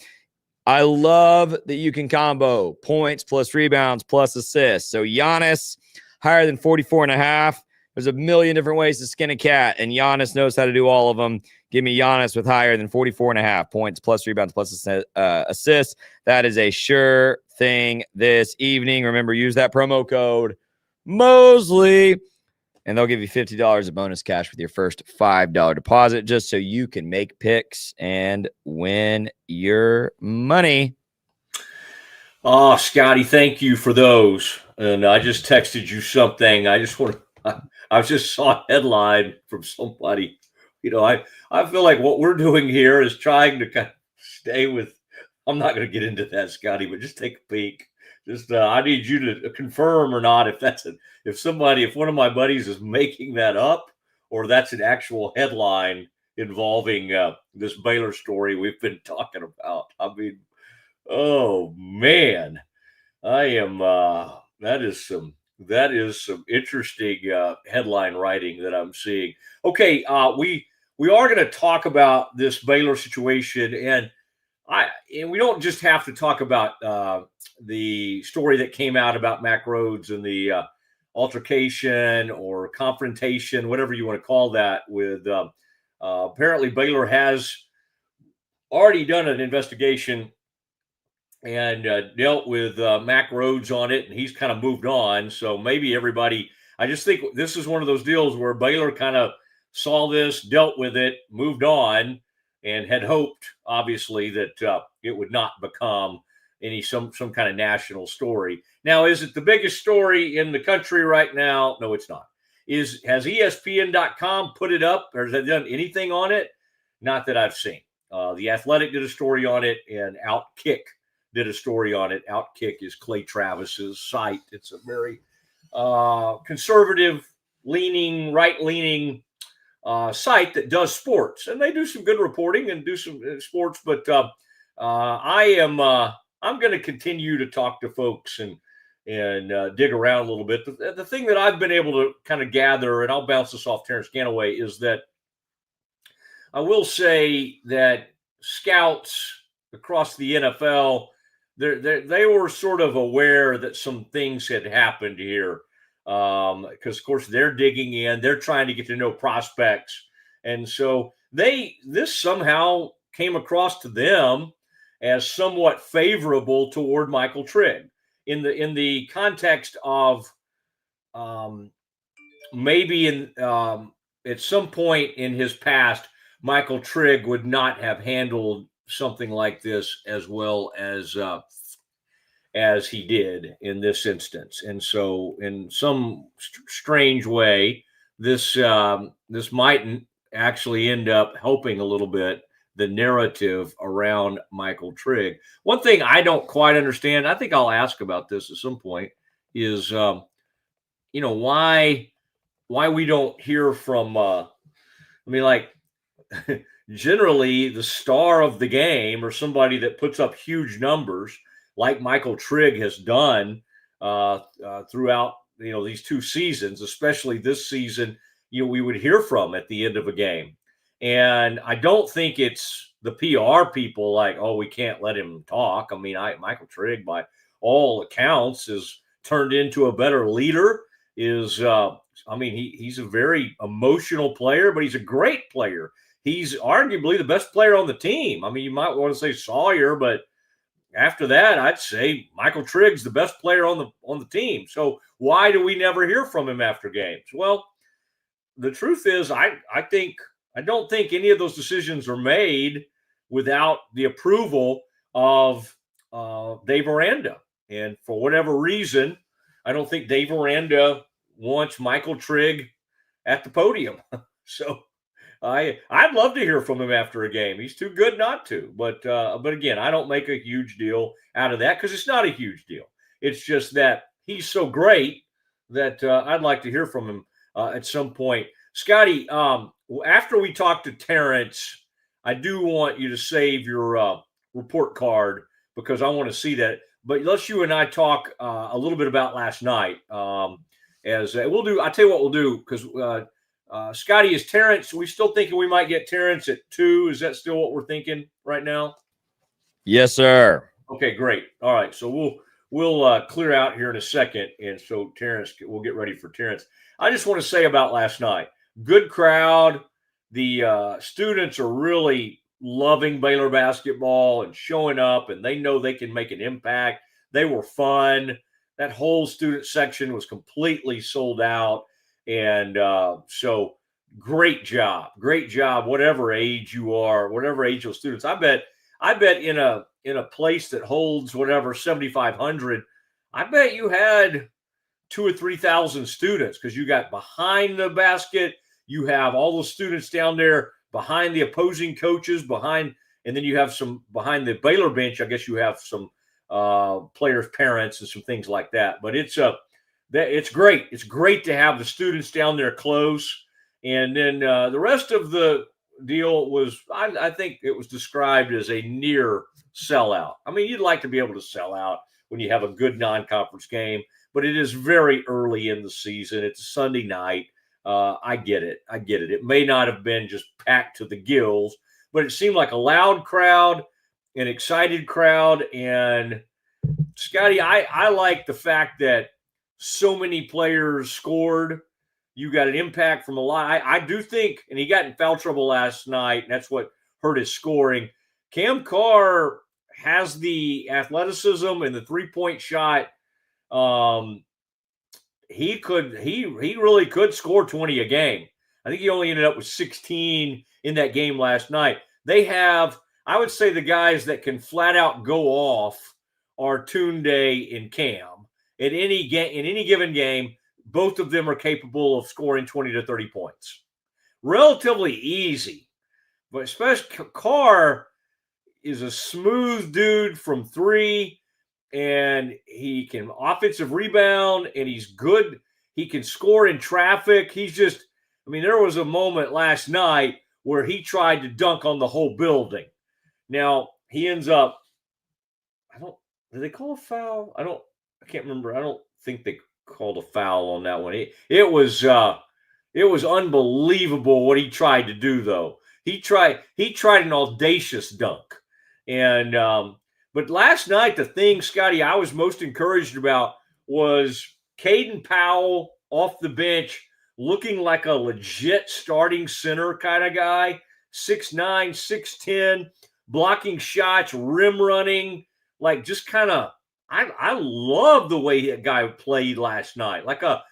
I love that you can combo points plus rebounds plus assists. So Giannis higher than 44.5. There's a million different ways to skin a cat, and Giannis knows how to do all of them. Give me Giannis with higher than 44.5 points, plus rebounds, plus assists. That is a sure thing this evening. Remember, use that promo code Mosley, and they'll give you $50 of bonus cash with your first $5 deposit, just so you can make picks and win your money. Oh, Scotty, thank you for those. And I just texted you something. I just saw a headline from somebody. You know, I feel like what we're doing here is trying to kind of stay with. I'm not going to get into that, Scotty, but just take a peek. Just I need you to confirm or not if one of my buddies is making that up, or that's an actual headline involving this Baylor story we've been talking about. I mean, oh man, I am. That is some interesting headline writing that I'm seeing. Okay, we are going to talk about this Baylor situation, and we don't just have to talk about the story that came out about Mack Rhoades and the altercation or confrontation, whatever you want to call that. With apparently Baylor has already done an investigation and dealt with Mack Rhoades on it, and he's kind of moved on. So maybe everybody, I just think this is one of those deals where Baylor kind of saw this, dealt with it, moved on, and had hoped, obviously, that it would not become some kind of national story. Now, is it the biggest story in the country right now? No, it's not. Has ESPN.com put it up, or has they done anything on it? Not that I've seen. The Athletic did a story on it, and Outkick did a story on it. Outkick is Clay Travis's site. It's a very conservative-leaning, right-leaning site that does sports, and they do some good reporting and do some sports. But I'm going to continue to talk to folks and dig around a little bit. The thing that I've been able to kind of gather, and I'll bounce this off Terrence Ganaway, is that I will say that scouts across the NFL, they were sort of aware that some things had happened here. Because of course they're digging in, they're trying to get to know prospects, and so this somehow came across to them as somewhat favorable toward Michael Trigg in the context of maybe at some point in his past, Michael Trigg would not have handled something like this as well as he did in this instance. And so in some strange way, this might actually end up helping a little bit the narrative around Michael Trigg. One thing I don't quite understand, I think I'll ask about this at some point, is why we don't hear from generally the star of the game or somebody that puts up huge numbers like Michael Trigg has done throughout these 2 seasons, especially this season, we would hear from at the end of a game. And I don't think it's the PR people like, oh, we can't let him talk. I mean, Michael Trigg, by all accounts, is turned into a better leader. He's a very emotional player, but he's a great player. He's arguably the best player on the team. I mean, you might want to say Sawyer, but after that, I'd say Michael Trigg's the best player on the team. So why do we never hear from him after games? Well, the truth is, I don't think any of those decisions are made without the approval of Dave Aranda. And for whatever reason, I don't think Dave Aranda wants Michael Trigg at the podium. So I'd love to hear from him after a game. He's too good not to. But again, I don't make a huge deal out of that because it's not a huge deal. It's just that he's so great that I'd like to hear from him at some point. Scotty, after we talk to Terrence, I do want you to save your report card because I want to see that. But let's you and I talk a little bit about last night. As we'll do, I'll tell you what we'll do because Scotty, is Terrence? We still thinking we might get Terrence at 2? Is that still what we're thinking right now? Yes, sir. Okay, great. All right, so we'll clear out here in a second, and so Terrence, we'll get ready for Terrence. I just want to say about last night, good crowd. The students are really loving Baylor basketball and showing up, and they know they can make an impact. They were fun. That whole student section was completely sold out. And so great job. Whatever age you are, whatever age of students. I bet in a place that holds whatever 7,500, I bet you had 2,000 or 3,000 students because you got behind the basket. You have all the students down there behind the opposing coaches and then you have some behind the Baylor bench. I guess you have some players' parents and some things like that. But it's great. It's great to have the students down there close. And then the rest of the deal was, I think it was described as a near sellout. I mean, you'd like to be able to sell out when you have a good non-conference game, but it is very early in the season. It's a Sunday night. I get it. It may not have been just packed to the gills, but it seemed like a loud crowd, an excited crowd. And Scotty, I like the fact that so many players scored. You got an impact from a lot. I do think, and he got in foul trouble last night, and that's what hurt his scoring. Cam Carr has the athleticism and the three-point shot. He really could score 20 a game. I think he only ended up with 16 in that game last night. They have, I would say, the guys that can flat out go off are Tunde and Cam. In any given game, both of them are capable of scoring 20 to 30 points. Relatively easy, but especially Carr is a smooth dude from 3, and he can offensive rebound, and he's good. He can score in traffic. There was a moment last night where he tried to dunk on the whole building. Now, he ends up, did they call a foul? I can't remember. I don't think they called a foul on that one. It was unbelievable what he tried to do, though. He tried an audacious dunk. And but last night, the thing, Scotty, I was most encouraged about was Caden Powell off the bench, looking like a legit starting center kind of guy, 6'9", 6'10", blocking shots, rim running, like just kind of. I love the way that guy played last night, like a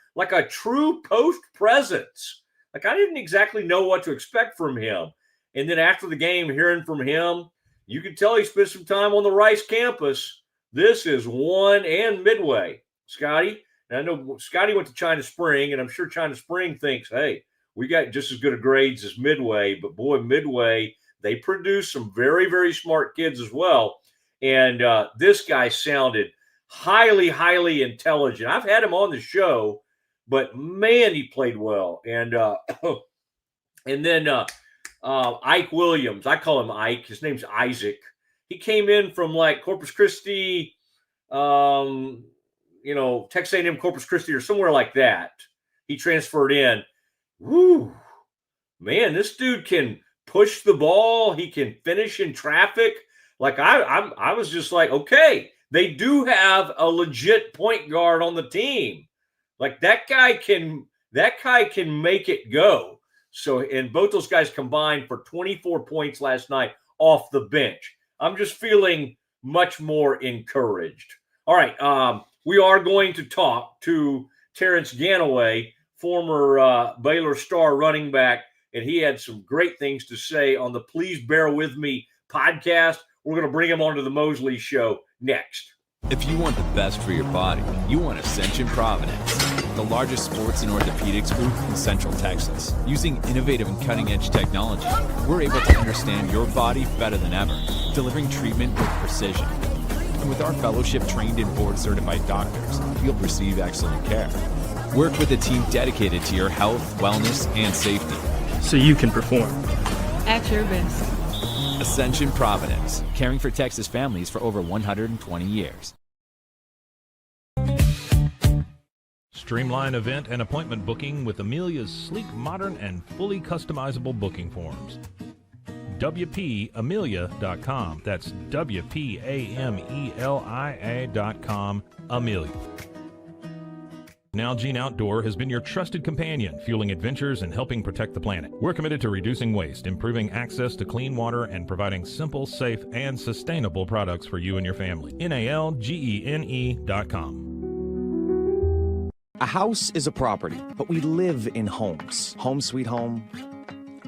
true post presence. Like I didn't exactly know what to expect from him, and then after the game, hearing from him, you could tell he spent some time on the Rice campus. This is 1 and Midway, Scotty. And I know Scotty went to China Spring, and I'm sure China Spring thinks, hey, we got just as good of grades as Midway. But, boy, Midway, they produce some very, very smart kids as well. And this guy sounded highly, highly intelligent. I've had him on the show, but, man, he played well. And then Ike Williams, I call him Ike. His name's Isaac. He came in from, like, Corpus Christi, Texas A&M Corpus Christi or somewhere like that. He transferred in. Woo, man, this dude can push the ball. He can finish in traffic. Like I was just like, okay, they do have a legit point guard on the team. Like that guy can make it go. So, and both those guys combined for 24 points last night off the bench. I'm just feeling much more encouraged. All right, we are going to talk to Terrence Ganaway, former Baylor star running back, and he had some great things to say on the Please Bear With Me podcast. We're going to bring him onto the Mosley Show next. If you want the best for your body, you want Ascension Providence, the largest sports and orthopedics group in Central Texas. Using innovative and cutting-edge technology, we're able to understand your body better than ever, delivering treatment with precision. And with our fellowship-trained and board-certified doctors, you'll receive excellent care. Work with a team dedicated to your health, wellness, and safety. So you can perform at your best. Ascension Providence, caring for Texas families for over 120 years. Streamline event and appointment booking with Amelia's sleek, modern, and fully customizable booking forms. WPAmelia.com. That's WPAMELIA.com. Amelia. Nalgene Outdoor has been your trusted companion, fueling adventures and helping protect the planet. We're committed to reducing waste, improving access to clean water, and providing simple, safe, and sustainable products for you and your family. NALGENE.com. A house is a property, but we live in homes. Home sweet home.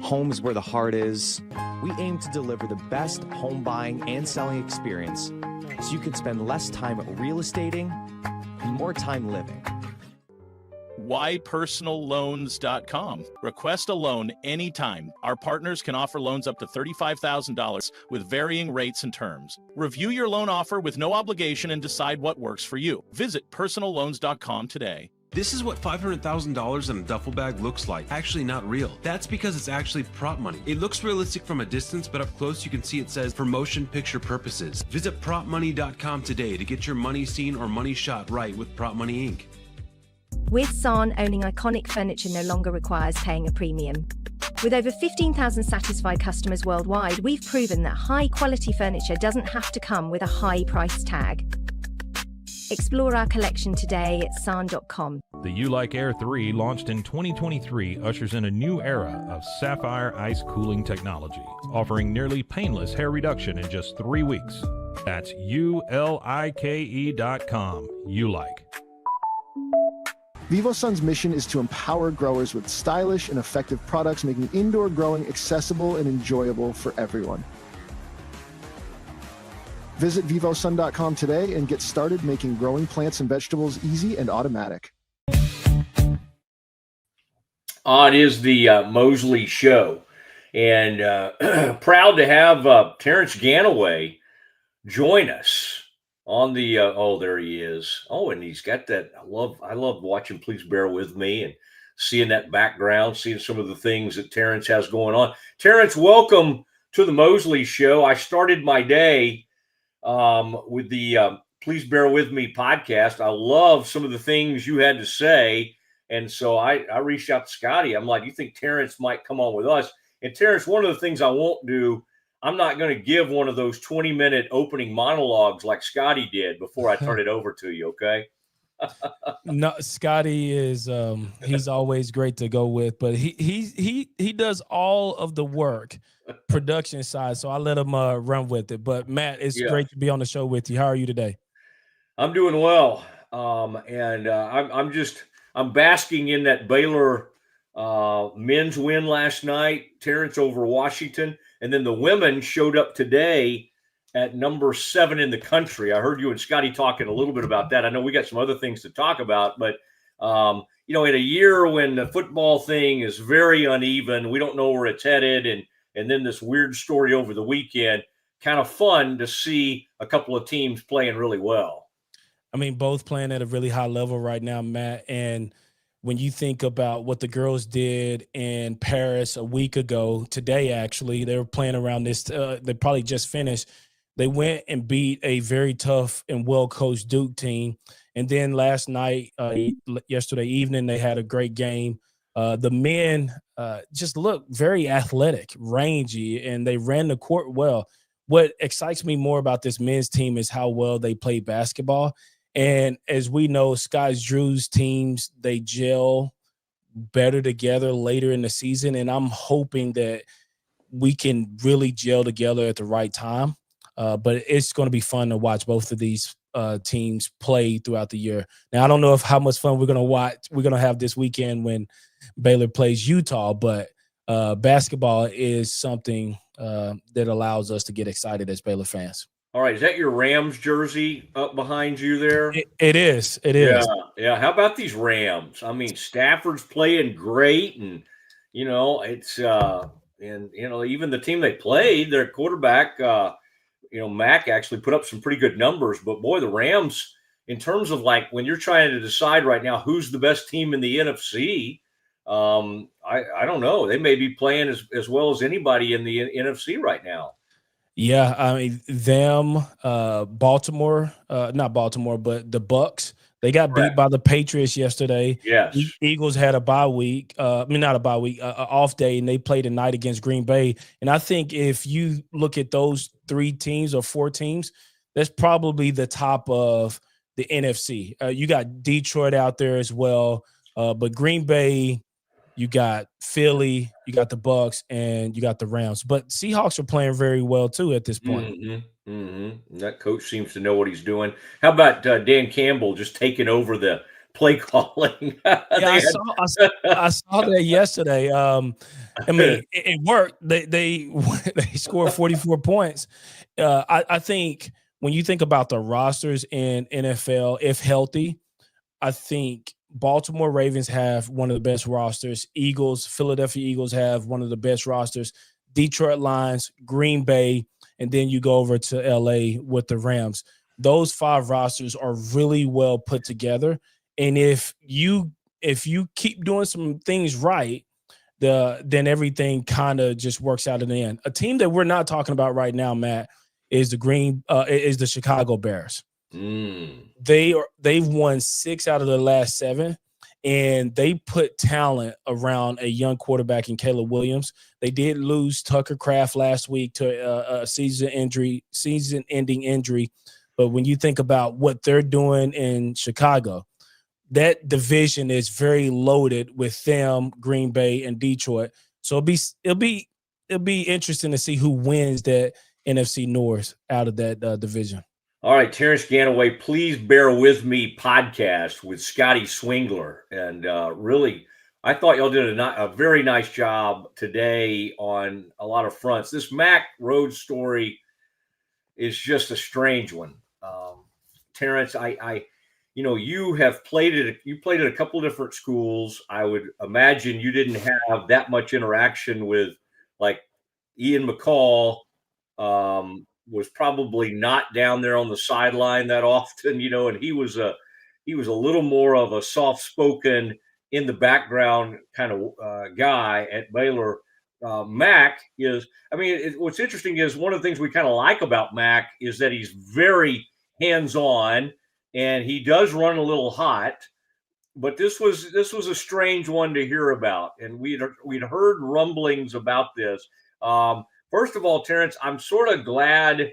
Home's where the heart is. We aim to deliver the best home buying and selling experience so you can spend less time real estating and more time living. WhyPersonalLoans.com. Request a loan anytime. Our partners can offer loans up to $35,000 with varying rates and terms. Review your loan offer with no obligation and decide what works for you. Visit PersonalLoans.com today. This is what $500,000 in a duffel bag looks like. Actually not real. That's because it's actually prop money. It looks realistic from a distance, but up close you can see it says for motion picture purposes. Visit PropMoney.com today to get your money seen or money shot right with Prop Money Inc. With San, owning iconic furniture no longer requires paying a premium. With over 15,000 satisfied customers worldwide, we've proven that high-quality furniture doesn't have to come with a high price tag. Explore our collection today at san.com. The U-Like Air 3, launched in 2023, ushers in a new era of sapphire ice cooling technology, offering nearly painless hair reduction in just 3 weeks. That's ULIKE.com. U-Like. VivoSun's mission is to empower growers with stylish and effective products, making indoor growing accessible and enjoyable for everyone. Visit VivoSun.com today and get started making growing plants and vegetables easy and automatic. It is the Mosley Show, and proud to have Terrence Ganaway join us on the there he is. Oh, and he's got that. I love watching Please Bear With Me and seeing that background, seeing some of the things that Terrence has going on. Terrence, welcome to the Mosley Show. I started my day with the Please Bear With Me podcast. I love some of the things you had to say, and so I reached out to Scotty. I'm like, you think Terrence might come on with us? And Terrence, one of the things I won't do, I'm not going to give one of those 20-minute opening monologues like Scotty did before I turn it over to you, okay? No, Scotty is he's always great to go with, but he does all of the work, production side, so I let him run with it. But Matt, it's great to be on the show with you. How are you today? I'm doing well, and I'm basking in that Baylor men's win last night, Terrence over Washington. And then the women showed up today at number 7 in the country. I heard you and Scotty talking a little bit about that. I know we got some other things to talk about, but in a year when the football thing is very uneven, we don't know where it's headed, and then this weird story over the weekend, kind of fun to see a couple of teams playing really well. I mean, both playing at a really high level right now, Matt. And when you think about what the girls did in Paris a week ago, today actually, they were playing around this. They probably just finished. They went and beat a very tough and well-coached Duke team. And then last night, yesterday evening, they had a great game. The men just look very athletic, rangy, and they ran the court well. What excites me more about this men's team is how well they play basketball. And as we know, Sky Drew's teams, they gel better together later in the season. And I'm hoping that we can really gel together at the right time. But it's going to be fun to watch both of these teams play throughout the year. Now, I don't know how much fun we're going to have this weekend when Baylor plays Utah, but basketball is something that allows us to get excited as Baylor fans. All right, is that your Rams jersey up behind you there? It is. It is. Yeah. How about these Rams? I mean, Stafford's playing great, and it's even the team they played, their quarterback, Mac actually put up some pretty good numbers. But boy, the Rams, in terms of like when you're trying to decide right now who's the best team in the NFC, I don't know. They may be playing as well as anybody in the NFC right now. Yeah, I mean, Baltimore, not Baltimore, but the Bucks, they got beat by the Patriots yesterday. Yes. Eagles had a bye week. Not a bye week, an off day, and they played tonight against Green Bay. And I think if you look at those 3 teams or 4 teams, that's probably the top of the NFC. You got Detroit out there as well, but Green Bay, you got Philly, you got the Bucks, and you got the Rams. But Seahawks are playing very well too at this point. That coach seems to know what he's doing. How about Dan Campbell just taking over the play calling? I saw that yesterday. I mean, it worked. They scored 44 points. I think when you think about the rosters in NFL, if healthy, I think Baltimore Ravens have one of the best rosters. Philadelphia Eagles have one of the best rosters. Detroit Lions, Green Bay, and then you go over to LA with the Rams. Those 5 rosters are really well put together. And if you keep doing some things right, then everything kind of just works out in the end. A team that we're not talking about right now, Matt, is the Chicago Bears. They've won 6 out of the last 7, and they put talent around a young quarterback in Caleb Williams. They did lose Tucker Kraft last week to a season-ending injury. But when you think about what they're doing in Chicago, that division is very loaded with them, Green Bay, and Detroit. So it'll be interesting to see who wins that NFC North out of that division. All right, Terrence Ganaway, please bear with me podcast with Scotty Swingler. And really, I thought y'all did a very nice job today on a lot of fronts. This Mac Road story is just a strange one. Terrence, you have played at a couple of different schools. I would imagine you didn't have that much interaction with like Ian McCall, was probably not down there on the sideline that often, and he was a little more of a soft-spoken, in the background kind of guy at Baylor. Mac is, what's interesting is one of the things we kind of like about Mac is that he's very hands-on and he does run a little hot, but this was a strange one to hear about. And we'd heard rumblings about this. First of all, Terrence, I'm sort of glad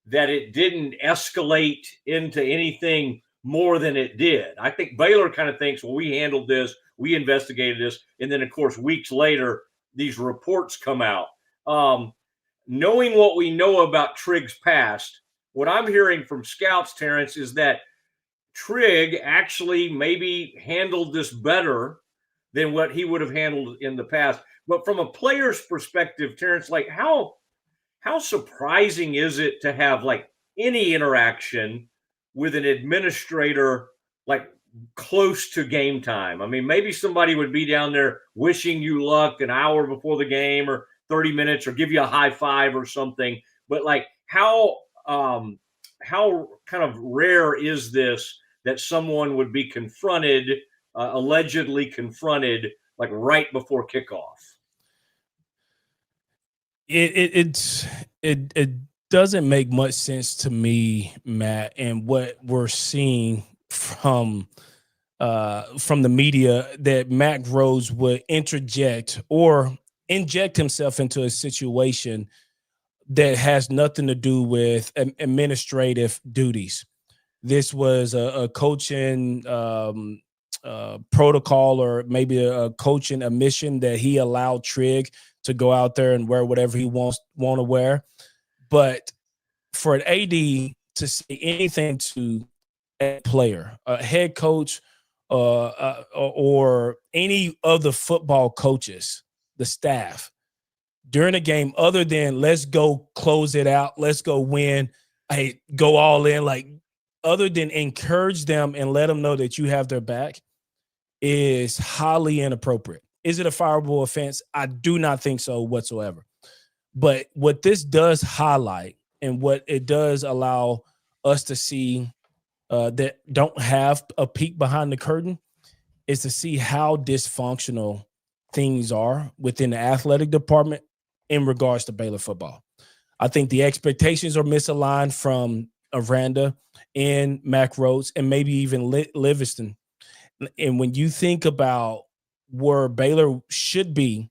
that it didn't escalate into anything more than it did. I think Baylor kind of thinks, well, we handled this, we investigated this, and then, of course, weeks later, these reports come out. Knowing what we know about Trigg's past, what I'm hearing from scouts, Terrence, is that Trigg actually maybe handled this better than what he would have handled in the past. But from a player's perspective, Terrence, like how how surprising is it to have like any interaction with an administrator like close to game time? I mean, maybe somebody would be down there wishing you luck an hour before the game or 30 minutes or give you a high five or something. But like how kind of rare is this that someone would be confronted, allegedly confronted, like right before kickoff? It doesn't make much sense to me, Matt, and what we're seeing from the media, that Mac Rose would interject or inject himself into a situation that has nothing to do with administrative duties. This was a coaching protocol, or maybe a coaching mission that he allowed Trigg to go out there and wear whatever he want to wear. But for an AD to say anything to a player, a head coach, or any of the football coaches, the staff, during a game, other than let's go close it out, let's go win, hey, go all in, like other than encourage them and let them know that you have their back, is highly inappropriate. Is it a fireable offense? I do not think so whatsoever. But what this does highlight, and what it does allow us to see that don't have a peek behind the curtain, is to see how dysfunctional things are within the athletic department in regards to Baylor football. I think the expectations are misaligned from Aranda and Mac Rhodes, and maybe even Livingston. And when you think about where Baylor should be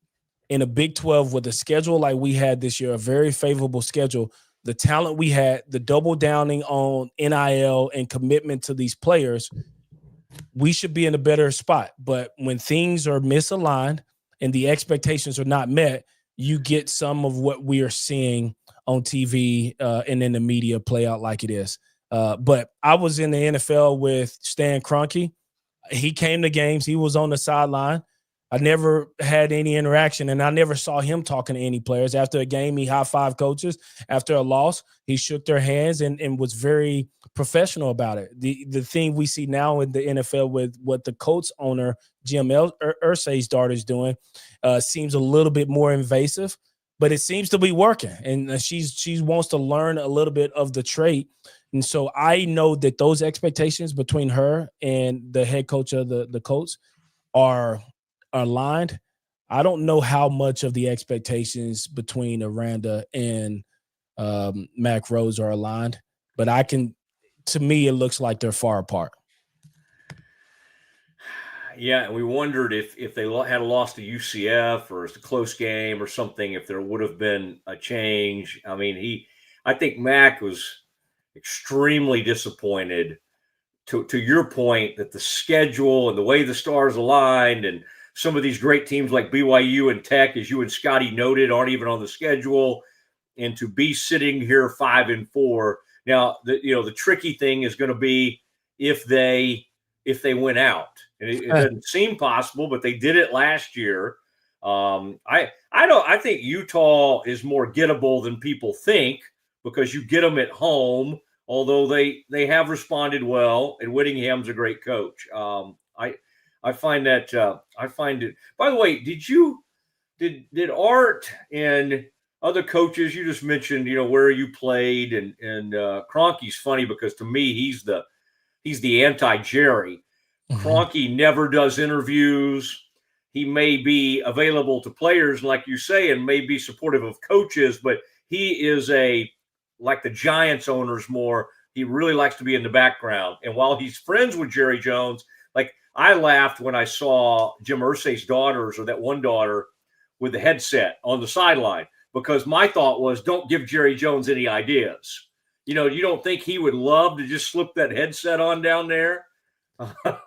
in a Big 12 with a schedule like we had this year, a very favorable schedule, the talent we had, the double downing on NIL and commitment to these players, we should be in a better spot. But when things are misaligned and the expectations are not met, you get some of what we are seeing on TV and in the media play out like it is. But I was in the NFL with Stan Kroenke. He came to games. He was on the sideline. I never had any interaction, and I never saw him talking to any players. After a game, he high-fived coaches. After a loss, he shook their hands and was very professional about it. The thing we see now in the NFL with what the Colts owner, Jim Irsay's daughter, is doing seems a little bit more invasive, but it seems to be working. And she wants to learn a little bit of the trait. And so I know that those expectations between her and the head coach of the Colts are aligned. I don't know how much of the expectations between Aranda and Mac Rose are aligned, but to me, it looks like they're far apart. Yeah, and we wondered if they had lost to UCF or it's a close game or something, if there would have been a change. I mean, I think Mac was extremely disappointed, to your point, that the schedule and the way the stars aligned, and some of these great teams like BYU and Tech, as you and Scotty noted, aren't even on the schedule, and to be sitting here 5-4. Now, the tricky thing is going to be if they win out, and it doesn't seem possible, but they did it last year. I think Utah is more gettable than people think, because you get them at home, although they have responded well, and Whittingham's a great coach. I find it. By the way, did Art and other coaches, you just mentioned, where you played, and Kroenke's funny because to me he's the anti-Jerry. Mm-hmm. Kroenke never does interviews. He may be available to players, like you say, and may be supportive of coaches, but he is like the Giants owners more. He really likes to be in the background. And while he's friends with Jerry Jones, like I laughed when I saw Jim Irsay's daughters, or that one daughter, with the headset on the sideline, because my thought was, don't give Jerry Jones any ideas. You don't think he would love to just slip that headset on down there?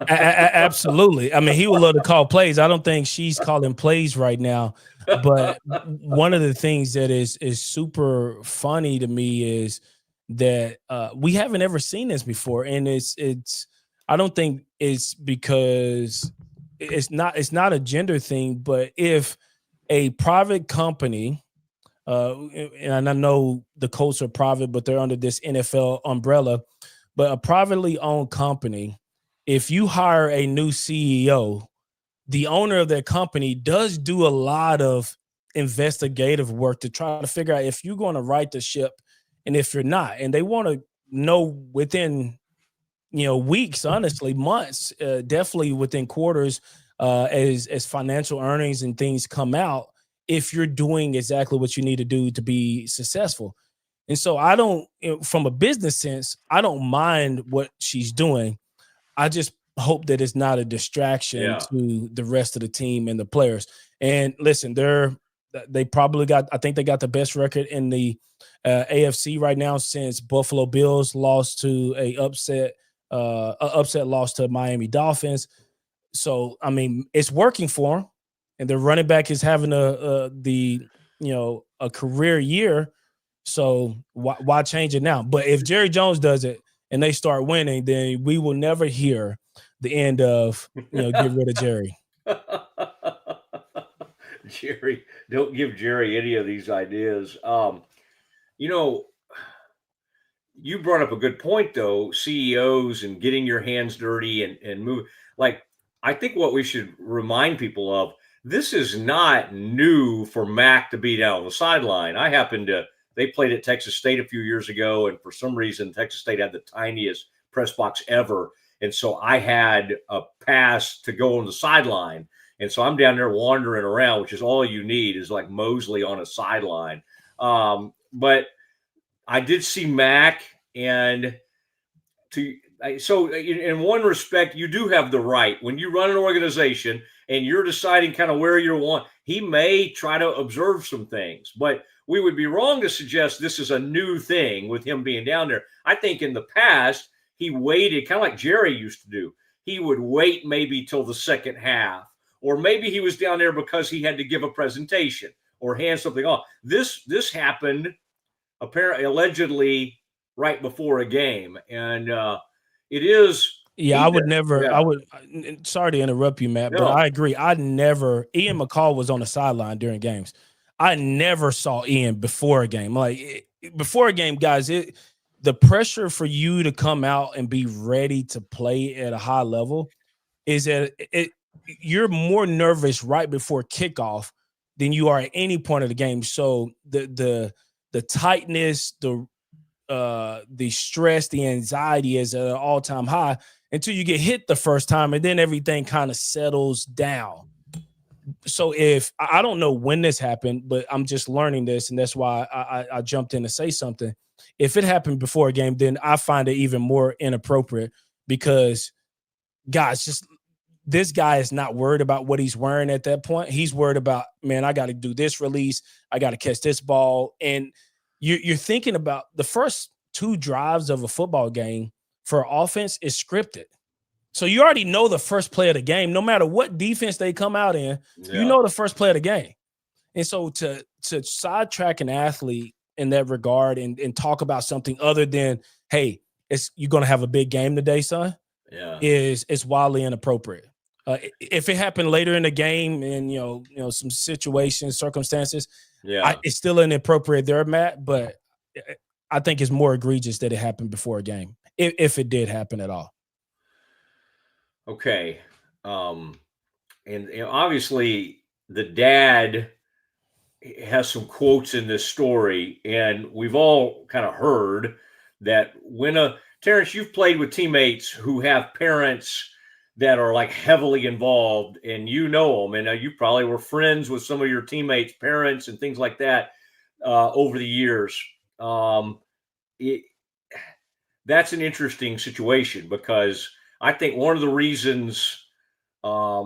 Absolutely. I mean, he would love to call plays. I don't think she's calling plays right now. But one of the things that is super funny to me is that we haven't ever seen this before, and it's. I don't think it's because it's not a gender thing, but if a private company and I know the Colts are private, but they're under this NFL umbrella. But a privately owned company, if you hire a new CEO, the owner of that company does do a lot of investigative work to try to figure out if you're going to right the ship and if you're not. And they want to know within, weeks, honestly, months, definitely within quarters, as financial earnings and things come out, if you're doing exactly what you need to do to be successful. And so I don't, from a business sense, I don't mind what she's doing. I just hope that it's not a distraction to the rest of the team and the players. And listen, they probably I think they got the best record in the AFC right now since Buffalo Bills lost to a upset loss to Miami Dolphins. So, I mean, it's working for them, and their running back is having a career year. So why change it now? But if Jerry Jones does it and they start winning, then we will never hear the end of, get rid of Jerry. Jerry, don't give Jerry any of these ideas. You brought up a good point, though, CEOs and getting your hands dirty and move. Like, I think what we should remind people of, this is not new for Mac to be down on the sideline. They played at Texas State a few years ago, and for some reason, Texas State had the tiniest press box ever. And so I had a pass to go on the sideline. And so I'm down there wandering around, which is all you need is like Mosley on a sideline. But I did see Mac, and so in one respect, you do have the right when you run an organization and you're deciding kind of where you want. He may try to observe some things, but we would be wrong to suggest this is a new thing with him being down there. I think in the past, he waited, kind of like Jerry used to do. He would wait maybe till the second half, or maybe he was down there because he had to give a presentation or hand something off. This happened allegedly right before a game, and it is. Yeah, I would never. Yeah. I would. Sorry to interrupt you, Matt, but I agree. Ian McCall was on the sideline during games. I never saw Ian before a game. Like before a game, guys, the pressure for you to come out and be ready to play at a high level is that you're more nervous right before kickoff than you are at any point of the game. So the tightness, the stress, the anxiety is at an all-time high until you get hit the first time, and then everything kind of settles down. So if I don't know when this happened, but I'm just learning this, and that's why I jumped in to say something. If it happened before a game, then I find it even more inappropriate because, guys, this guy is not worried about what he's wearing at that point. He's worried about, man, I got to do this release. I got to catch this ball. And you're thinking about the first two drives of a football game for offense is scripted. So you already know the first play of the game, no matter what defense they come out in, you know the first play of the game. And so to sidetrack an athlete in that regard and talk about something other than, hey, you're going to have a big game today, son, is wildly inappropriate. If it happened later in the game and, some situations, circumstances, it's still inappropriate there, Matt, but I think it's more egregious that it happened before a game, if it did happen at all. Okay. And obviously the dad has some quotes in this story, and we've all kind of heard that Terrence, you've played with teammates who have parents that are like heavily involved, and you know them, and you probably were friends with some of your teammates' parents and things like that over the years. That's an interesting situation because I think one of the reasons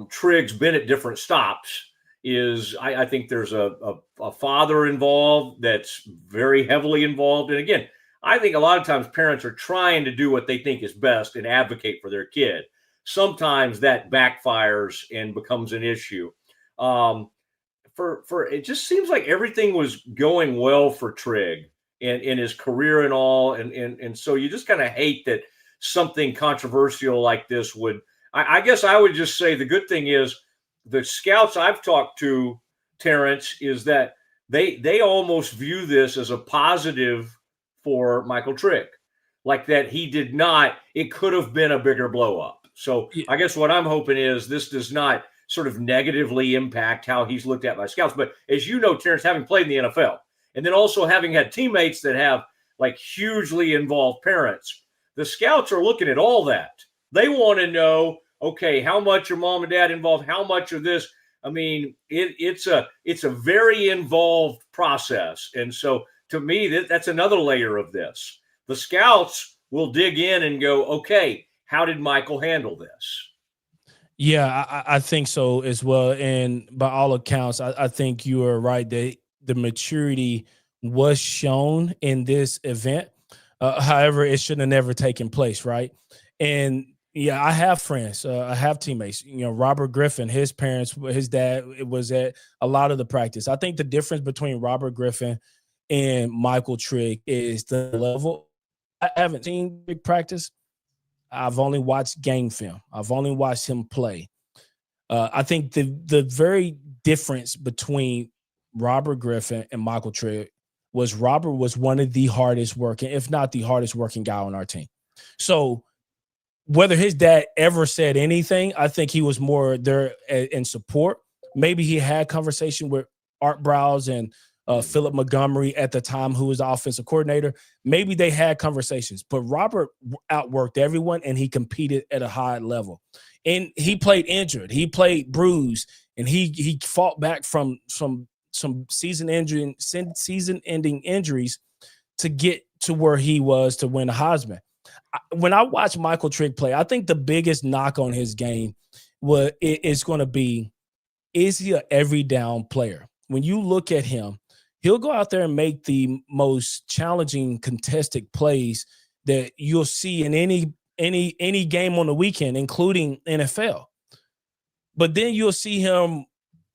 Trig's been at different stops is I think there's a father involved that's very heavily involved. And again, I think a lot of times parents are trying to do what they think is best and advocate for their kid. Sometimes that backfires and becomes an issue. It just seems like everything was going well for Trig in his career and all. And so you just kind of hate that something controversial like this would, I guess I would just say the good thing is the scouts I've talked to, Terrence, is that they almost view this as a positive for Michael Trigg, like that he did not. It could have been a bigger blow up. So I guess what I'm hoping is this does not sort of negatively impact how he's looked at by scouts. But as you know, Terrence, having played in the NFL, and then also having had teammates that have like hugely involved parents, the scouts are looking at all that. They want to know, okay, how much are mom and dad involved? How much of this? I mean, it's a very involved process. And so to me, that's another layer of this. The scouts will dig in and go, okay, how did Michael handle this? Yeah, I think so as well. And by all accounts, I think you are right that the maturity was shown in this event. However, it should have never taken place, right? And yeah, I have friends, I have teammates. You know, Robert Griffin, his parents, his dad was at a lot of the practice. I think the difference between Robert Griffin and Michael Trigg is the level. I haven't seen big practice. I've only watched game film. I've only watched him play. I think the very difference between Robert Griffin and Michael Trigg was Robert was one of the hardest working, if not the hardest working guy on our team. So whether his dad ever said anything, I think he was more there in support. Maybe he had conversation with Art Browse and Philip Montgomery at the time, who was the offensive coordinator. Maybe they had conversations, but Robert outworked everyone and he competed at a high level. And he played injured. He played bruised, and he fought back from some season-ending injuries to get to where he was to win the Heisman. When I watch Michael Trigg play, I think the biggest knock on his game is going to be, is he an every down player? When you look at him, he'll go out there and make the most challenging contested plays that you'll see in any game on the weekend, including NFL. But then you'll see him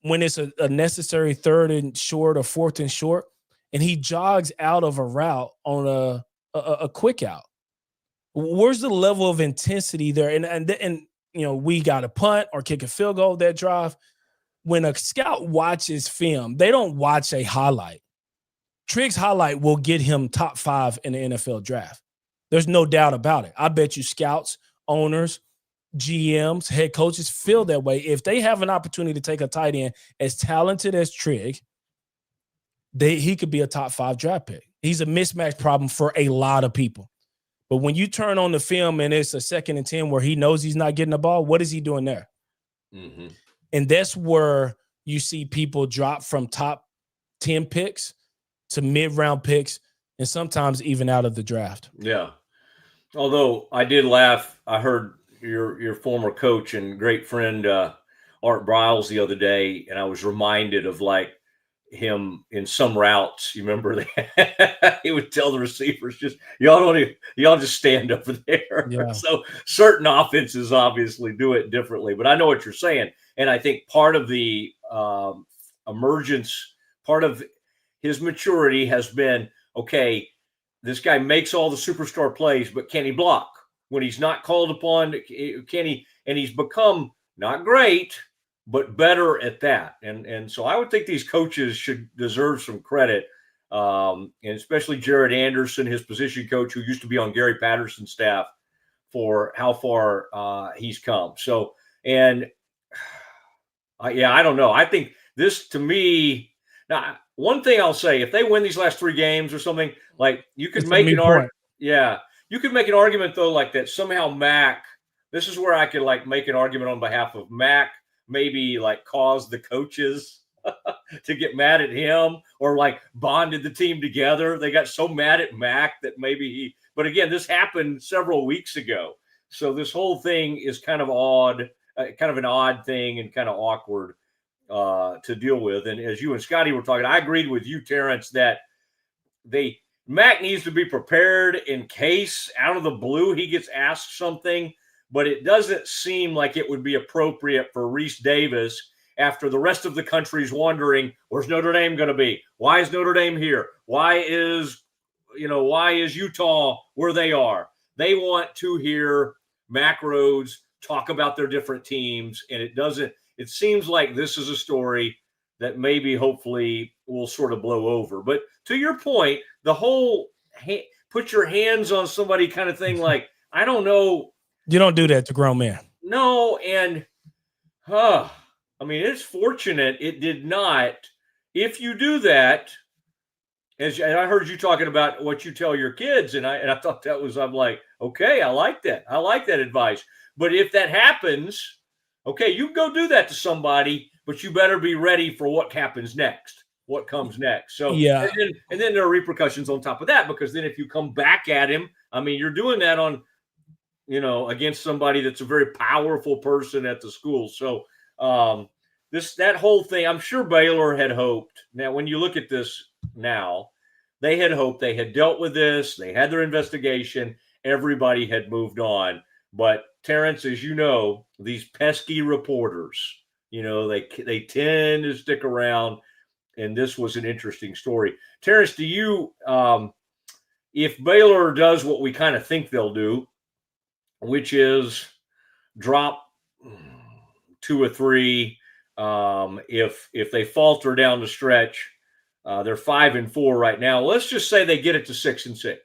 when it's a necessary third and short or fourth and short, and he jogs out of a route on a quick out. Where's the level of intensity there? And you know, we got to punt or kick a field goal that drive. When a scout watches film, they don't watch a highlight. Trigg's highlight will get him top 5 in the NFL draft. There's no doubt about it. I bet you scouts, owners, GMs, head coaches feel that way. If they have an opportunity to take a tight end as talented as Trigg, he could be a top 5 draft pick. He's a mismatch problem for a lot of people. But when you turn on the film and it's a 2nd and 10 where he knows he's not getting the ball, what is he doing there? Mm-hmm. And that's where you see people drop from top 10 picks to mid-round picks and sometimes even out of the draft. Yeah. Although I did laugh. I heard your former coach and great friend Art Browse the other day, and I was reminded of like him in some routes. You remember that he would tell the receivers, just y'all just stand over there. Yeah. So certain offenses obviously do it differently, but I know what you're saying. And I think part of the emergence, part of his maturity has been, okay, this guy makes all the superstar plays, but can he block when he's not called upon? Can he? And he's become not great, but better at that. And so I would think these coaches should deserve some credit, and especially Jared Anderson, his position coach, who used to be on Gary Patterson's staff, for how far he's come. So, and I don't know. I think this, to me, now, one thing I'll say, if they win these last 3 games or something, like you could make an argument. Yeah. You could make an argument though, like that somehow Mac, this is where I could like make an argument on behalf of Mac, maybe like caused the coaches to get mad at him, or like bonded the team together. They got so mad at Mac that maybe but again, this happened several weeks ago. So this whole thing is kind of odd, kind of an odd thing and kind of awkward to deal with. And as you and Scotty were talking, I agreed with you, Terrence, that Mac needs to be prepared in case out of the blue he gets asked something, but it doesn't seem like it would be appropriate for Reese Davis after the rest of the country's wondering, where's Notre Dame going to be? Why is Notre Dame here? Why is Utah where they are? They want to hear Mac Rhodes talk about their different teams, and it seems like this is a story that maybe hopefully will sort of blow over. But to your point, the whole put your hands on somebody kind of thing, like, I don't know. You don't do that to grown men. No, and I mean, it's fortunate it did not. If you do that, and I heard you talking about what you tell your kids, and I thought that was, I'm like, okay, I like that. I like that advice. But if that happens, okay, you can go do that to somebody, but you better be ready for what happens next, what comes next. So, yeah. And then there are repercussions on top of that, because then if you come back at him, I mean, you're doing that on, against somebody that's a very powerful person at the school. So that whole thing, I'm sure Baylor had hoped. Now, when you look at this now, they had hoped, they had dealt with this, they had their investigation, everybody had moved on. But Terrence, as you know, these pesky reporters, they tend to stick around, and this was an interesting story. Terrence, do you, if Baylor does what we kind of think they'll do, which is drop 2 or 3, if they falter down the stretch, they're 5-4 right now. Let's just say they get it to 6-6.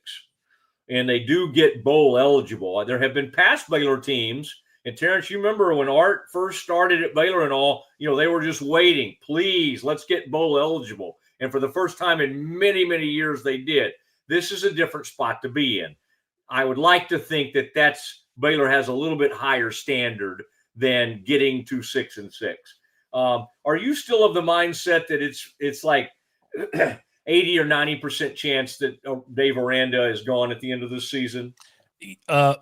And they do get bowl eligible. There have been past Baylor teams, and Terrence, you remember when Art first started at Baylor and all, they were just waiting. Please, let's get bowl eligible. And for the first time in many, many years, they did. This is a different spot to be in. I would like to think that Baylor has a little bit higher standard than getting to 6-6. Are you still of the mindset that it's like 80 or 90% chance that Dave Aranda is gone at the end of this season?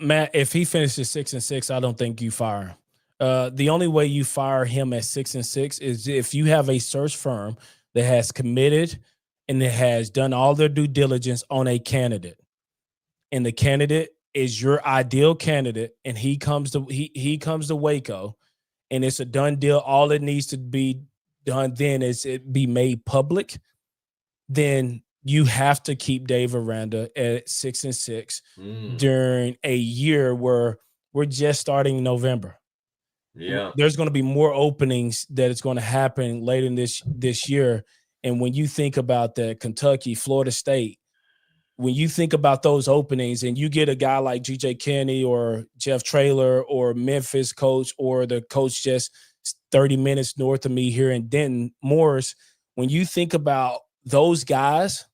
Matt, if he finishes 6-6, I don't think you fire him. The only way you fire him at 6-6 is if you have a search firm that has committed and that has done all their due diligence on a candidate, and the candidate is your ideal candidate, and he comes to Waco, and it's a done deal. All it needs to be done then is it be made public. Then you have to keep Dave Aranda at 6-6 during a year where we're just starting November. Yeah, there's going to be more openings that it's going to happen later in this year. And when you think about that, Kentucky, Florida State, when you think about those openings, and you get a guy like G.J. Kennedy or Jeff Traylor or Memphis coach, or the coach just 30 minutes north of me here in Denton, Morris, when you think about those guys,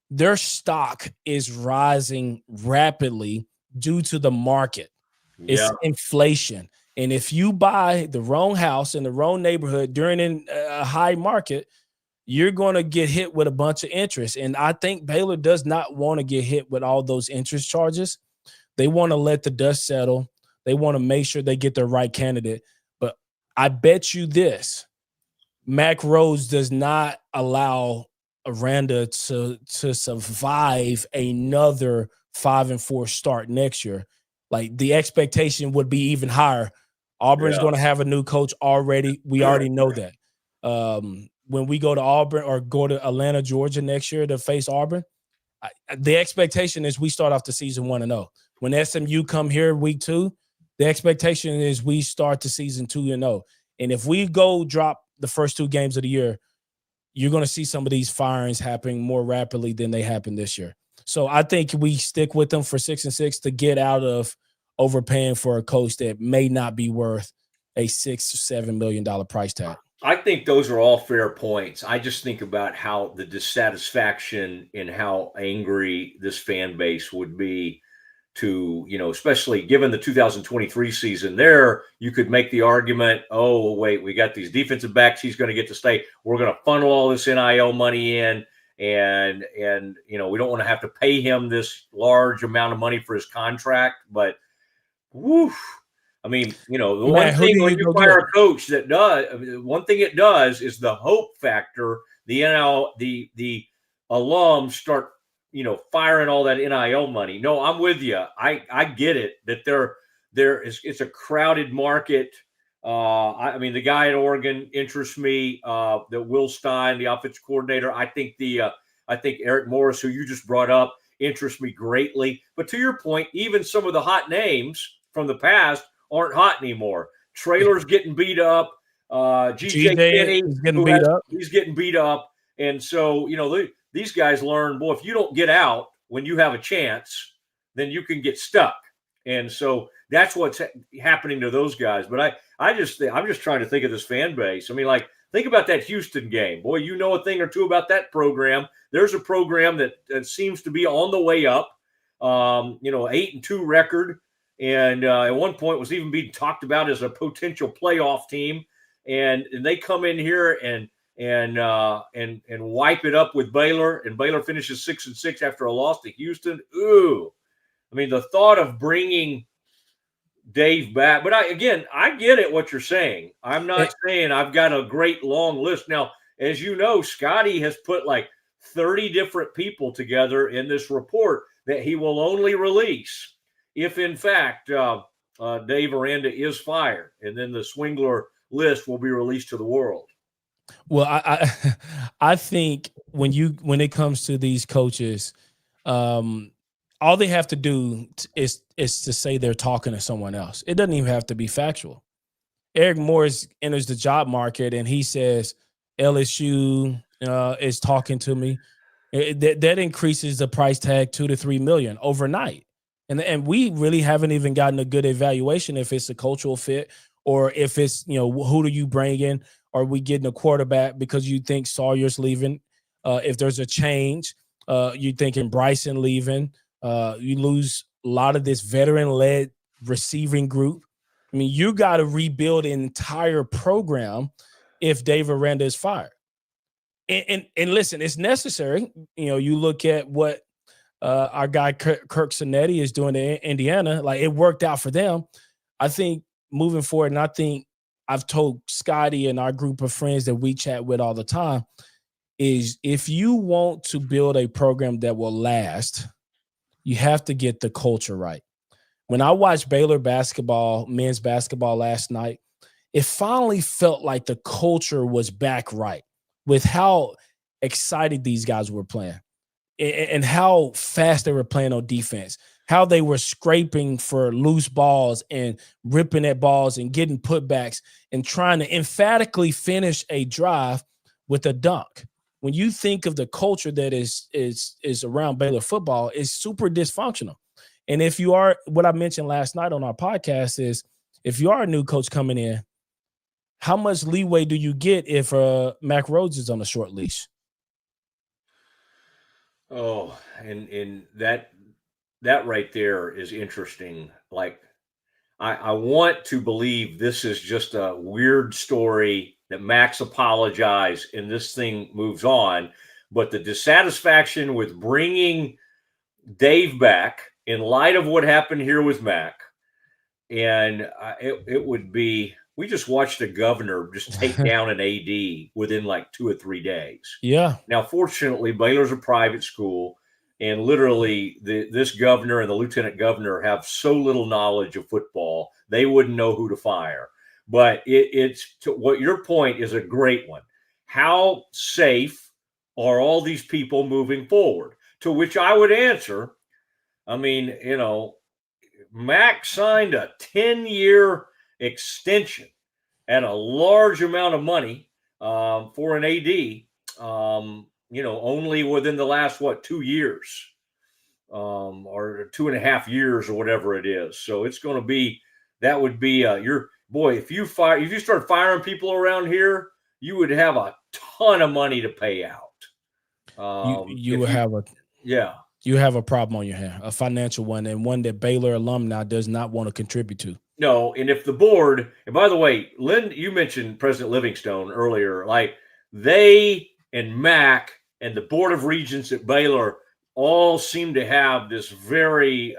their stock is rising rapidly due to the market. It's inflation. And if you buy the wrong house in the wrong neighborhood during a high market, you're going to get hit with a bunch of interest. And I think Baylor does not want to get hit with all those interest charges. They want to let the dust settle. They want to make sure they get the right candidate. But I bet you this, Mack Rhodes does not allow Aranda to survive another 5-4 start next year. Like, the expectation would be even higher. Auburn's going to have a new coach already. We already know that. When we go to Auburn or go to Atlanta, Georgia next year to face Auburn, the expectation is we start off the season 1-0. When SMU come here week 2, the expectation is we start the season 2-0. And if we go drop the first 2 games of the year, you're going to see some of these firings happening more rapidly than they happened this year. So I think we stick with them for 6-6 to get out of overpaying for a coach that may not be worth a $6 or $7 million price tag. I think those are all fair points. I just think about how the dissatisfaction and how angry this fan base would be to, especially given the 2023 season there, you could make the argument, oh, wait, we got these defensive backs. He's going to get to stay. We're going to funnel all this NIL money in. And we don't want to have to pay him this large amount of money for his contract. But, woof. I mean, the one thing when you fire a coach that does, one thing it does is the hope factor. The alums start, firing all that NIL money. No, I'm with you. I get it that it's a crowded market. I mean, the guy at Oregon interests me. That Will Stein, the offensive coordinator. I think Eric Morris, who you just brought up, interests me greatly. But to your point, even some of the hot names from the past aren't hot anymore. Traylor's getting beat up. GJ Kinney is getting beat up. He's getting beat up. And so, these guys learn, boy, if you don't get out when you have a chance, then you can get stuck. And so that's what's happening to those guys. But I'm just trying to think of this fan base. I mean, like, think about that Houston game. Boy, you know a thing or two about that program. There's a program that seems to be on the way up. 8-2 record, and at one point was even being talked about as a potential playoff team. And they come in here and wipe it up with Baylor, and Baylor finishes 6-6 after a loss to Houston. Ooh, I mean, the thought of bringing Dave back, but I get it what you're saying. I'm not saying I've got a great long list. Now, as you know, Scotty has put like 30 different people together in this report that he will only release if, in fact, Dave Aranda is fired, and then the Swingler list will be released to the world. Well, I think when it comes to these coaches, all they have to do is to say they're talking to someone else. It doesn't even have to be factual. Eric Morris enters the job market and he says LSU is talking to me. That increases the price tag $2 to $3 million overnight. And we really haven't even gotten a good evaluation if it's a cultural fit or if it's, who do you bring in? Are we getting a quarterback because you think Sawyer's leaving? If there's a change, you thinking Bryson leaving. You lose a lot of this veteran-led receiving group. I mean, you got to rebuild an entire program if Dave Aranda is fired. And listen, it's necessary. You look at what our guy Kirk Cinetti is doing in Indiana. Like, it worked out for them. I think moving forward, and I think I've told Scotty and our group of friends that we chat with all the time, is if you want to build a program that will last, you have to get the culture right. When I watched Baylor basketball, men's basketball last night, it finally felt like the culture was back right with how excited these guys were playing and how fast they were playing on defense, how they were scraping for loose balls and ripping at balls and getting putbacks and trying to emphatically finish a drive with a dunk. When you think of the culture that is around Baylor football, it's super dysfunctional. And if you are, what I mentioned last night on our podcast is, if you are a new coach coming in, how much leeway do you get if Mac Rhodes is on a short leash? Oh, and that right there is interesting. Like, I want to believe this is just a weird story that Max apologized and this thing moves on. But the dissatisfaction with bringing Dave back in light of what happened here with Mac, and it would be, we just watched a governor just take down an AD within like 2 or 3 days. Yeah. Now, fortunately, Baylor's a private school, and literally this governor and the lieutenant governor have so little knowledge of football, they wouldn't know who to fire. But it's what your point is a great one. How safe are all these people moving forward? To which I would answer, I mean, Mac signed a 10-year extension at a large amount of money for an AD, only within the last, 2 years or 2.5 years or whatever it is. So it's going to be, that would be if you start firing people around here, you would have a ton of money to pay out. You have a problem on your hand, a financial one, and one that Baylor alumni does not want to contribute to. No, and if the board, and by the way, Lynn, you mentioned President Livingstone earlier, like they and Mac and the Board of Regents at Baylor all seem to have this very,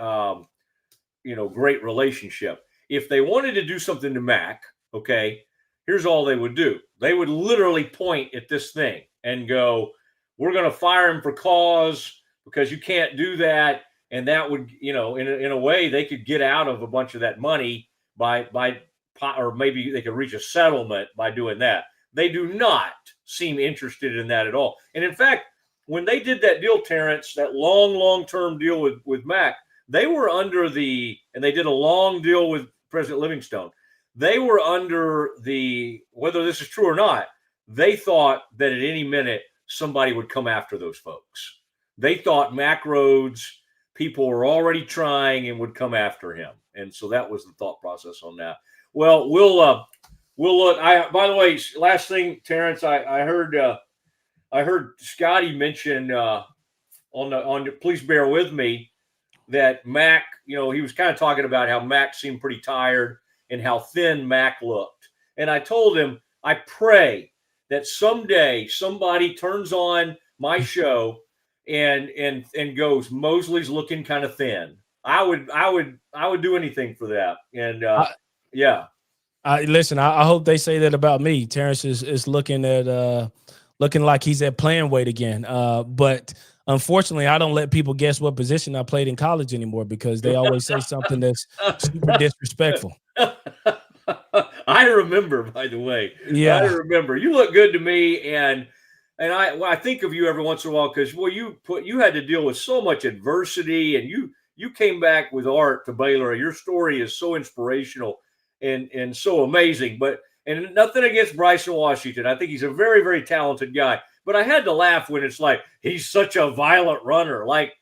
great relationship. If they wanted to do something to Mac, okay, here's all they would do. They would literally point at this thing and go, we're going to fire him for cause because you can't do that. And that would, in a way, they could get out of a bunch of that money or maybe they could reach a settlement by doing that. They do not seem interested in that at all. And in fact, when they did that deal, Terrence, that long-term deal with Mac, they were and they did a long deal with President Livingstone. they were under whether this is true or not, they thought that at any minute somebody would come after those folks. They thought Mack Rhodes, people were already trying and would come after him. And so that was the thought process on that. Well, we'll look. By the way, last thing, Terrence, I heard Scotty mention please bear with me, that Mack, he was kind of talking about how Mack seemed pretty tired and how thin Mack looked. And I told him, I pray that someday somebody turns on my show and goes, Mosley's looking kind of thin. I would do anything for that. And yeah. Listen, I hope they say that about me. Terrence is looking like he's at playing weight again. But unfortunately, I don't let people guess what position I played in college anymore, because they always say something that's super disrespectful. I remember, by the way. Yeah, I remember. You look good to me, and I think of you every once in a while because you had to deal with so much adversity, and you came back with Art to Baylor. Your story is so inspirational and so amazing. And nothing against Bryson Washington. I think he's a very, very talented guy. But I had to laugh when it's like, he's such a violent runner. Like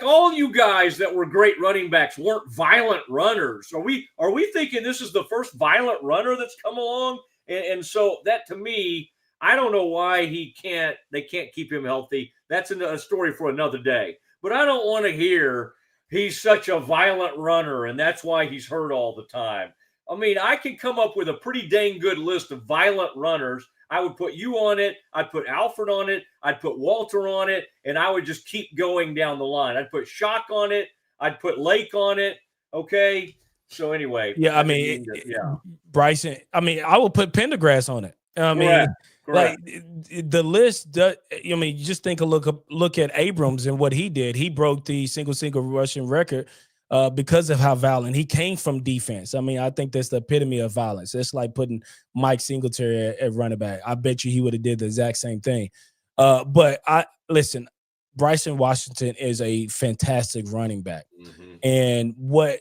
all you guys that were great running backs weren't violent runners. Are we thinking this is the first violent runner that's come along? And so that, to me, I don't know why they can't keep him healthy. That's a story for another day. But I don't want to hear he's such a violent runner and that's why he's hurt all the time. I mean, I can come up with a pretty dang good list of violent runners. I would put you on it. I'd put Alfred on it. I'd put Walter on it. And I would just keep going down the line. I'd put Shock on it. I'd put Lake on it. Okay. So anyway. Yeah, Bryson. I mean, I would put Pendergrass on it. I mean, Correct. Like the list. Just look at Abrams and what he did. He broke the single rushing record because of how violent he came from defense. I mean, I think that's the epitome of violence. It's like putting Mike Singletary at running back. I bet you he would have did the exact same thing. But listen, Bryson Washington is a fantastic running back. Mm-hmm. And what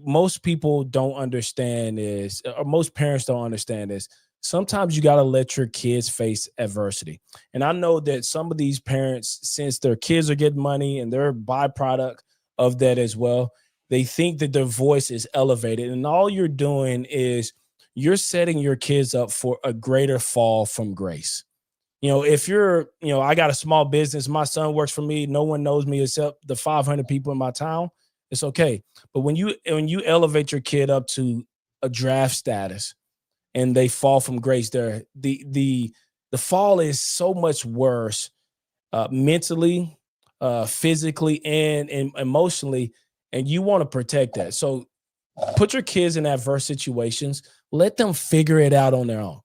most people don't understand is, or most parents don't understand is, sometimes you got to let your kids face adversity. And I know that some of these parents, since their kids are getting money and they're a byproduct of that as well, they think that their voice is elevated. And all you're doing is you're setting your kids up for a greater fall from grace. If you're, I got a small business, my son works for me, no one knows me except the 500 people in my town, it's okay. But when you elevate your kid up to a draft status, and they fall from grace, there, the fall is so much worse mentally, physically, and emotionally, and you want to protect that. So put your kids in adverse situations. Let them figure it out on their own.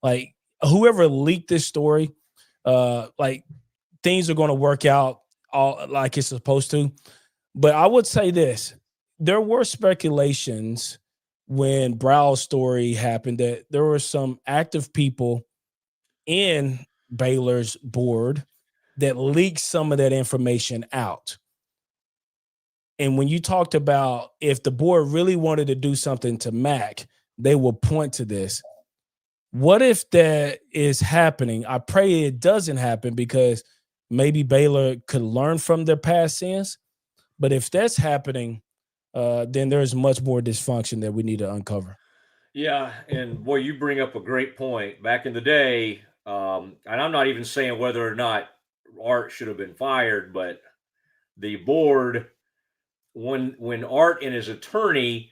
Like whoever leaked this story, things are going to work out all like it's supposed to. But I would say this: there were speculations when Brow's story happened that there were some active people in Baylor's board that leaked some of that information out. And when you talked about if the board really wanted to do something to Mack, they will point to this. What if that is happening? I pray it doesn't happen, because maybe Baylor could learn from their past sins. But if that's happening, then there's much more dysfunction that we need to uncover. Yeah, and boy, you bring up a great point. Back in the day, and I'm not even saying whether or not Art should have been fired, but the board, when Art and his attorney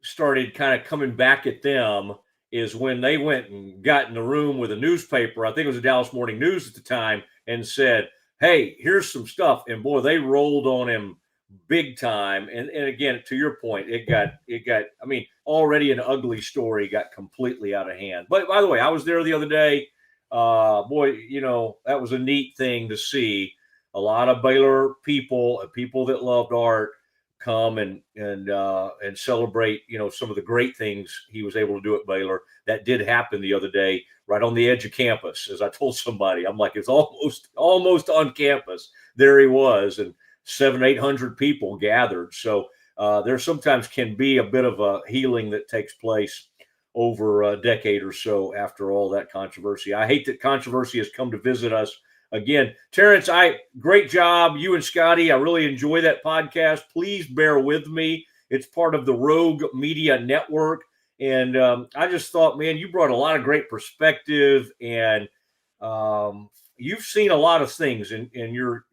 started kind of coming back at them, is when they went and got in the room with a newspaper, I think it was the Dallas Morning News at the time, and said, hey, here's some stuff. And boy, they rolled on him big time. And again, to your point, it got, I mean, already an ugly story got completely out of hand. But by the way, I was there the other day. Boy, that was a neat thing to see. A lot of Baylor people that loved Art come and celebrate, some of the great things he was able to do at Baylor. That did happen the other day, right on the edge of campus. As I told somebody, I'm like, it's almost on campus. There he was, and 700-800 people gathered. So there sometimes can be a bit of a healing that takes place over a decade or so after all that controversy. I hate that controversy has come to visit us again. Terrence, great job. You and Scotty, I really enjoy that podcast. Please bear with me. It's part of the Rogue Media Network. And I just thought, man, you brought a lot of great perspective, and you've seen a lot of things in your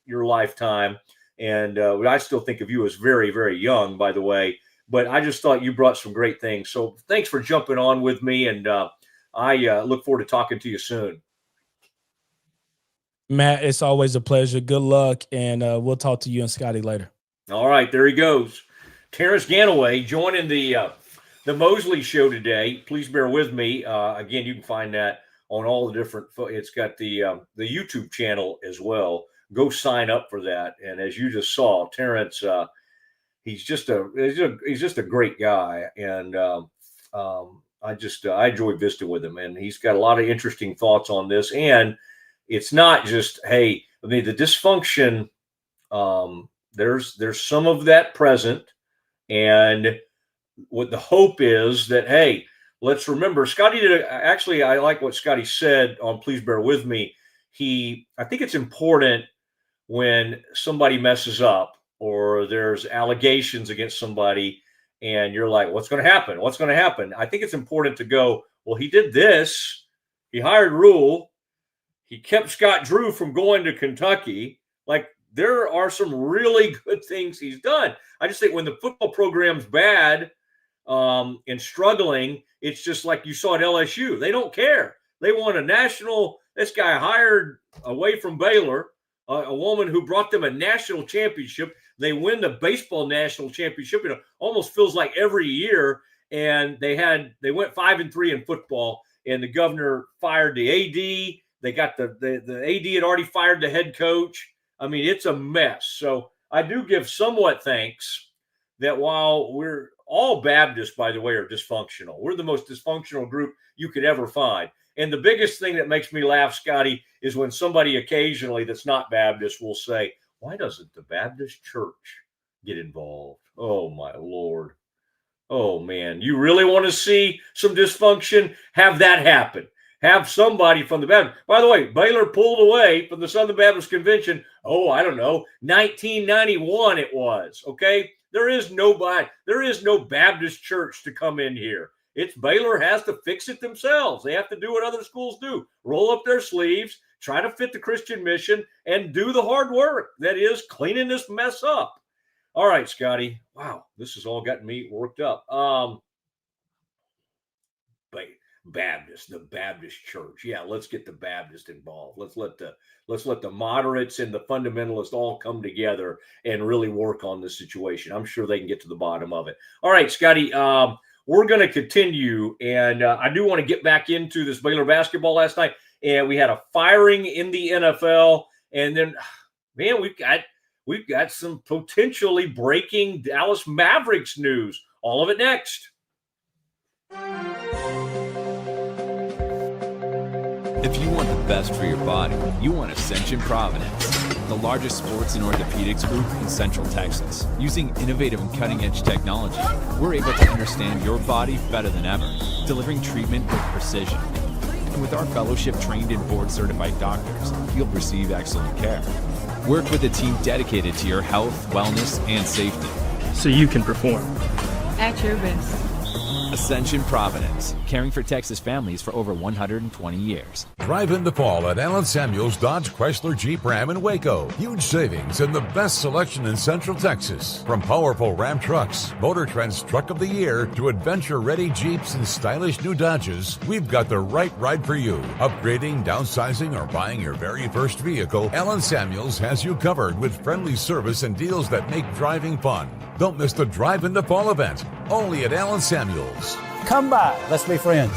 lifetime. And I still think of you as very, very young, by the way. But I just thought you brought some great things. So thanks for jumping on with me, and I look forward to talking to you soon. Matt, it's always a pleasure. Good luck, and we'll talk to you and Scotty later. All right, there he goes. Terrence Ganaway joining the Mosley show today. Please bear with me. Again, you can find that on all the different. It's got the YouTube channel as well. Go sign up for that. And as you just saw, Terrence, he's just a great guy, and I enjoy visiting with him. And he's got a lot of interesting thoughts on this. And it's not just the dysfunction. There's some of that present, and what the hope is that, let's remember, Scotty I like what Scotty said on Please Bear With Me. I think it's important when somebody messes up or there's allegations against somebody and you're like, what's going to happen? What's going to happen? I think it's important to go, well, he did this. He hired Rule. He kept Scott Drew from going to Kentucky. Like, there are some really good things he's done. I just think when the football program's bad and struggling, it's just like you saw at LSU. They don't care. They want a national. This guy hired away from Baylor a woman who brought them a national championship. They win the baseball national championship. It almost feels like every year. And they went 5-3 in football. And the governor fired the AD. They got the AD had already fired the head coach. I mean, it's a mess. So I do give somewhat thanks that while we're all Baptists, by the way, are dysfunctional. We're the most dysfunctional group you could ever find. And the biggest thing that makes me laugh, Scotty, is when somebody occasionally that's not Baptist will say, why doesn't the Baptist church get involved? Oh, my Lord. Oh, man. You really want to see some dysfunction? Have that happen. Have somebody from the Baptist. By the way, Baylor pulled away from the Southern Baptist Convention. Oh, I don't know, 1991 it was. Okay, there is no Baptist church to come in here. Baylor has to fix it themselves. They have to do what other schools do: roll up their sleeves, try to fit the Christian mission, and do the hard work that is cleaning this mess up. All right, Scotty. Wow, this has all gotten me worked up. Baptist, the Baptist church. Yeah, let's get the Baptist involved. Let's let the moderates and the fundamentalists all come together and really work on this situation. I'm sure they can get to the bottom of it. All right, Scotty, we're going to continue, and I do want to get back into this Baylor basketball last night, and we had a firing in the NFL, and then, man, we've got some potentially breaking Dallas Mavericks news. All of it next. If you want the best for your body, you want Ascension Providence, the largest sports and orthopedics group in Central Texas. Using innovative and cutting-edge technology, we're able to understand your body better than ever, delivering treatment with precision. And with our fellowship-trained and board-certified doctors, you'll receive excellent care. Work with a team dedicated to your health, wellness, and safety. So you can perform at your best. Ascension Providence, caring for Texas families for over 120 years. Drive in the fall at Allen Samuels Dodge Chrysler Jeep Ram in Waco. Huge savings and the best selection in Central Texas. From powerful Ram trucks, Motor Trend's Truck of the Year, to adventure-ready Jeeps and stylish new Dodges, we've got the right ride for you. Upgrading, downsizing, or buying your very first vehicle, Allen Samuels has you covered with friendly service and deals that make driving fun. Don't miss the Drive in the Fall event, only at Allen Samuels. Come by, let's be friends.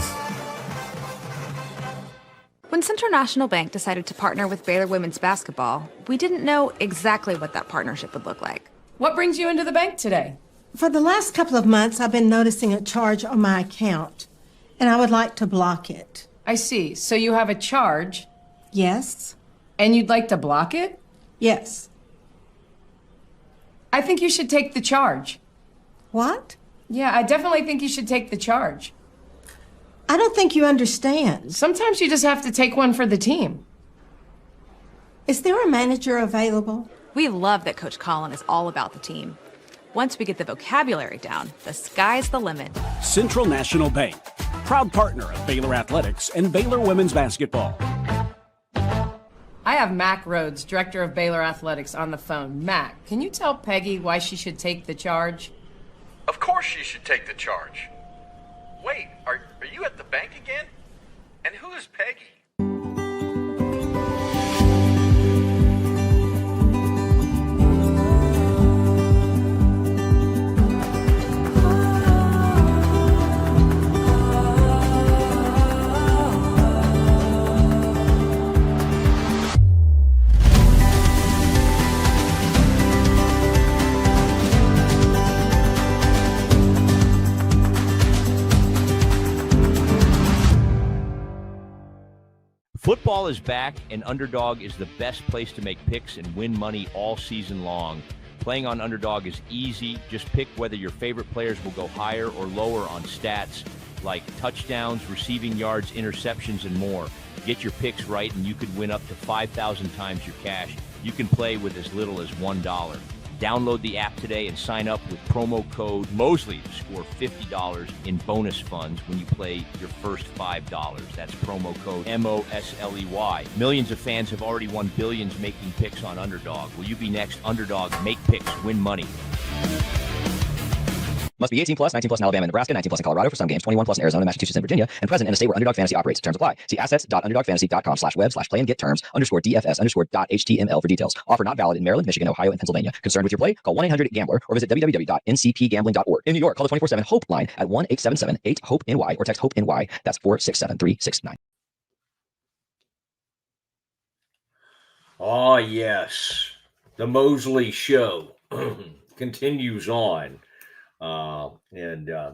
When Central National Bank decided to partner with Baylor women's basketball, we didn't know exactly what that partnership would look like. What brings you into the bank today? For the last couple of months, I've been noticing a charge on my account, and I would like to block it. I see. So you have a charge? Yes. And you'd like to block it? Yes. I think you should take the charge. What? Yeah, I definitely think you should take the charge. I don't think you understand. Sometimes you just have to take one for the team. Is there a manager available? We love that Coach Colin is all about the team. Once we get the vocabulary down, the sky's the limit. Central National Bank, proud partner of Baylor Athletics and Baylor Women's Basketball. I have Mac Rhodes, director of Baylor Athletics, on the phone. Mac, can you tell Peggy why she should take the charge? Of course she should take the charge. Wait, are you at the bank again? And who is Peggy? Football is back, and Underdog is the best place to make picks and win money all season long. Playing on Underdog is easy. Just pick whether your favorite players will go higher or lower on stats like touchdowns, receiving yards, interceptions, and more. Get your picks right, and you could win up to 5,000 times your cash. You can play with as little as $1. Download the app today and sign up with promo code Mosley to score $50 in bonus funds when you play your first $5. That's promo code MOSLEY. Millions of fans have already won billions making picks on Underdog. Will you be next? Underdog, make picks, win money. Must be 18 plus, 19 plus in Alabama and Nebraska, 19 plus in Colorado for some games, 21 plus in Arizona, Massachusetts, and Virginia, and present in a state where Underdog Fantasy operates. Terms apply. See assets.underdogfantasy.com/web/play-and-get-terms_DFS_.html for details. Offer not valid in Maryland, Michigan, Ohio, and Pennsylvania. Concerned with your play? Call 1-800-GAMBLER or visit www.ncpgambling.org. In New York, call the 24/7 HOPE line at 1-877-8-HOPE-NY or text HOPE-NY. That's 467-369. Oh, yes. The Mosley Show continues on.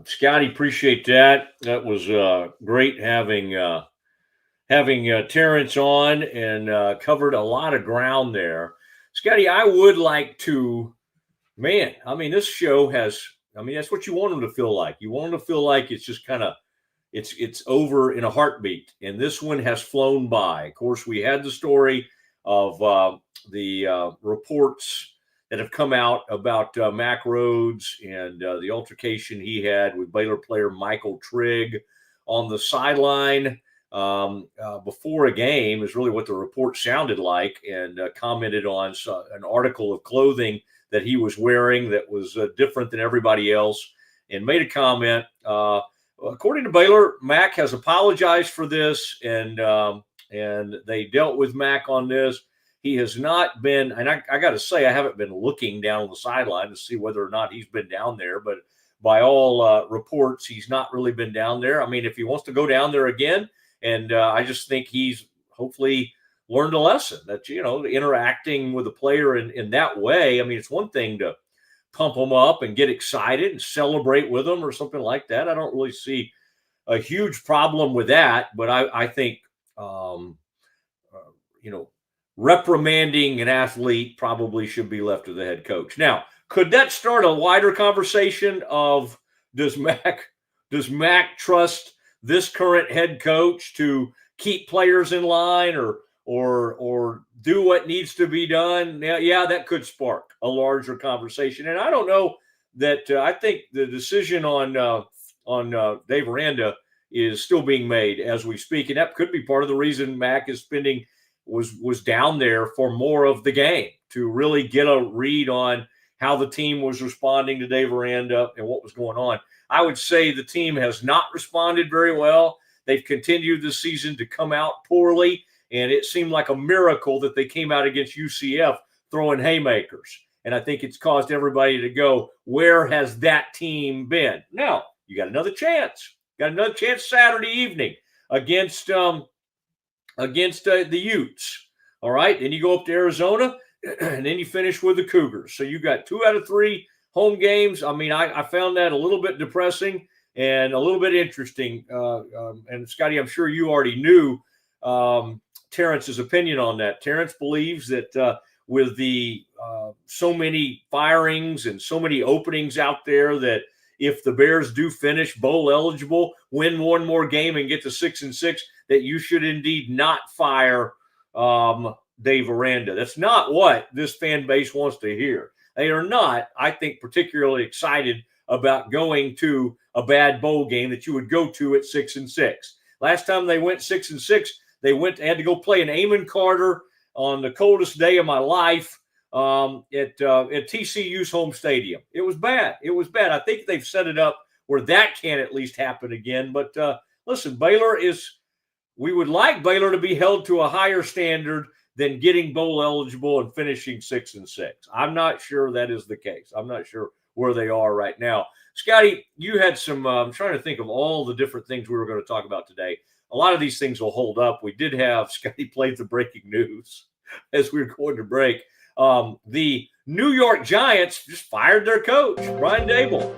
Scotty, appreciate that. That was great having Terrence on and covered a lot of ground there. Scotty, I would like to, this show has, that's what you want them to feel like. You want them to feel like it's just kind of, it's over in a heartbeat. And this one has flown by. Of course, we had the story of the reports that have come out about Mac Rhodes and the altercation he had with Baylor player Michael Trigg on the sideline before a game is really what the report sounded like, and commented on an article of clothing that he was wearing that was different than everybody else, and made a comment. According to Baylor, Mac has apologized for this, and they dealt with Mac on this. He has not been, and I got to say, I haven't been looking down the sideline to see whether or not he's been down there, but by all reports, he's not really been down there. If he wants to go down there again, and I just think he's hopefully learned a lesson that, interacting with a player in that way. It's one thing to pump them up and get excited and celebrate with them or something like that. I don't really see a huge problem with that, but I think, reprimanding an athlete probably should be left to the head coach. Now, could that start a wider conversation of does Mac trust this current head coach to keep players in line or do what needs to be done? Now, yeah, that could spark a larger conversation. And I don't know that I think the decision on Dave Aranda is still being made as we speak, and that could be part of the reason Mac is spending was down there for more of the game to really get a read on how the team was responding to Dave Aranda and what was going on. I would say the team has not responded very well. They've continued this season to come out poorly, and it seemed like a miracle that they came out against UCF throwing haymakers. And I think it's caused everybody to go, where has that team been? Now, you got another chance. Saturday evening against the Utes. All right. Then you go up to Arizona, and then you finish with the Cougars. So you got 2 out of 3 home games. I found that a little bit depressing and a little bit interesting. And Scotty, I'm sure you already knew Terrence's opinion on that. Terrence believes that with the so many firings and so many openings out there that if the Bears do finish bowl eligible, win one more game and get to 6-6, that you should indeed not fire Dave Aranda. That's not what this fan base wants to hear. They are not, I think, particularly excited about going to a bad bowl game that you would go to at 6-6. Last time they went 6-6, they had to go play in Amon Carter on the coldest day of my life at TCU's home stadium. It was bad. It was bad. I think they've set it up where that can at least happen again. But listen, we would like Baylor to be held to a higher standard than getting bowl eligible and finishing 6-6. I'm not sure that is the case. I'm not sure where they are right now. Scotty, you had some, I'm trying to think of all the different things we were going to talk about today. A lot of these things will hold up. We did have, Scotty played the breaking news as we were going to break. The New York Giants just fired their coach, Brian Daboll.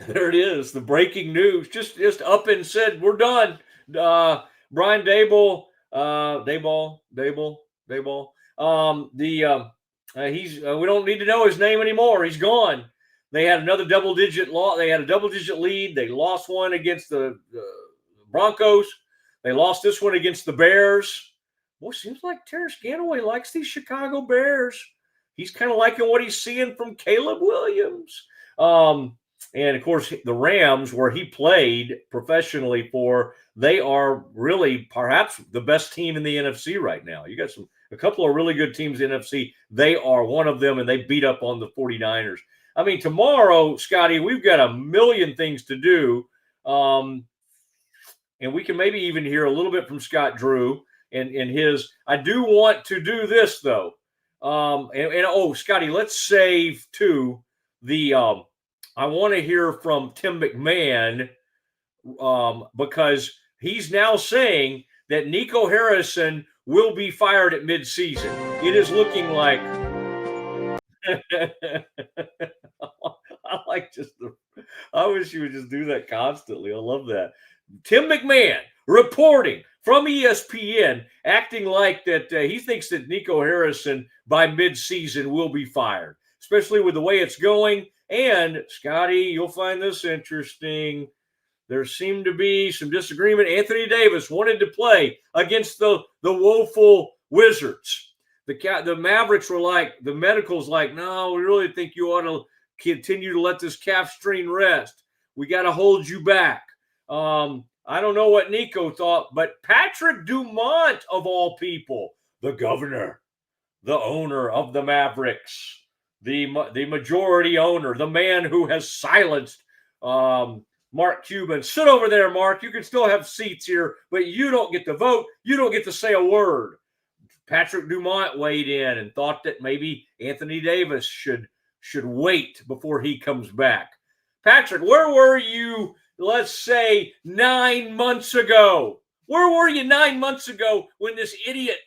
There it is, the breaking news. Just up and said, we're done. Brian Daboll, we don't need to know his name anymore. He's gone. They had another double-digit loss. They had a double-digit lead. They lost one against the Broncos. They lost this one against the Bears. Boy, seems like Terrence Ganaway likes these Chicago Bears. He's kind of liking what he's seeing from Caleb Williams. And, of course, the Rams, where he played professionally for, they are really perhaps the best team in the NFC right now. You got a couple of really good teams in the NFC. They are one of them, and they beat up on the 49ers. I mean, tomorrow, Scotty, we've got a million things to do. And we can maybe even hear a little bit from Scott Drew and his. I do want to do this, though. Scotty, let's save, too, I want to hear from Tim McMahon because he's now saying that Nico Harrison will be fired at midseason. It is looking like I wish you would just do that constantly. I love that. Tim McMahon reporting from ESPN, acting like that he thinks that Nico Harrison by midseason will be fired, especially with the way it's going. And, Scotty, you'll find this interesting. There seemed to be some disagreement. Anthony Davis wanted to play against the woeful Wizards. The Mavericks were like, the medicals like, no, we really think you ought to continue to let this calf strain rest. We got to hold you back. I don't know what Nico thought, but Patrick Dumont, of all people, the governor, the owner of the Mavericks, the majority owner, the man who has silenced Mark Cuban. Sit over there, Mark. You can still have seats here, but you don't get to vote. You don't get to say a word. Patrick Dumont weighed in and thought that maybe Anthony Davis should wait before he comes back. Patrick, where were you, let's say, 9 months ago? Where were you 9 months ago when this idiot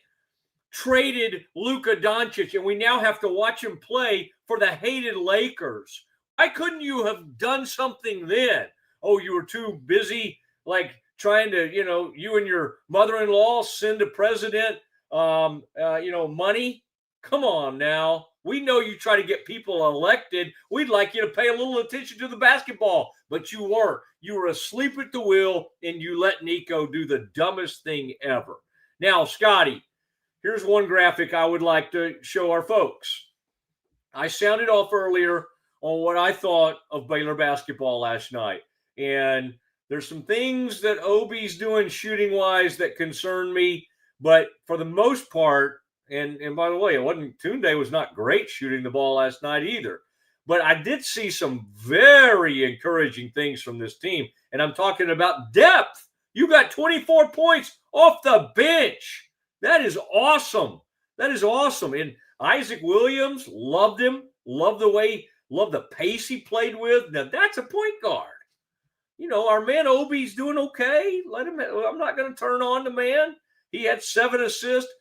traded Luka Doncic and we now have to watch him play for the hated Lakers? Why couldn't you have done something then? Oh, you were too busy, like trying to, you and your mother-in-law send a president, money. Come on now. We know you try to get people elected. We'd like you to pay a little attention to the basketball, but you weren't. You were asleep at the wheel, and you let Nico do the dumbest thing ever. Now, Scotty, here's one graphic I would like to show our folks. I sounded off earlier on what I thought of Baylor basketball last night, and there's some things that Obi's doing shooting-wise that concern me, but for the most part, and by the way, Tunde was not great shooting the ball last night either. But I did see some very encouraging things from this team. And I'm talking about depth. You got 24 points off the bench. That is awesome. That is awesome. And Isaac Williams, loved him. Loved the pace he played with. Now, that's a point guard. Our man Obi's doing okay. I'm not going to turn on the man. He had 7 assists.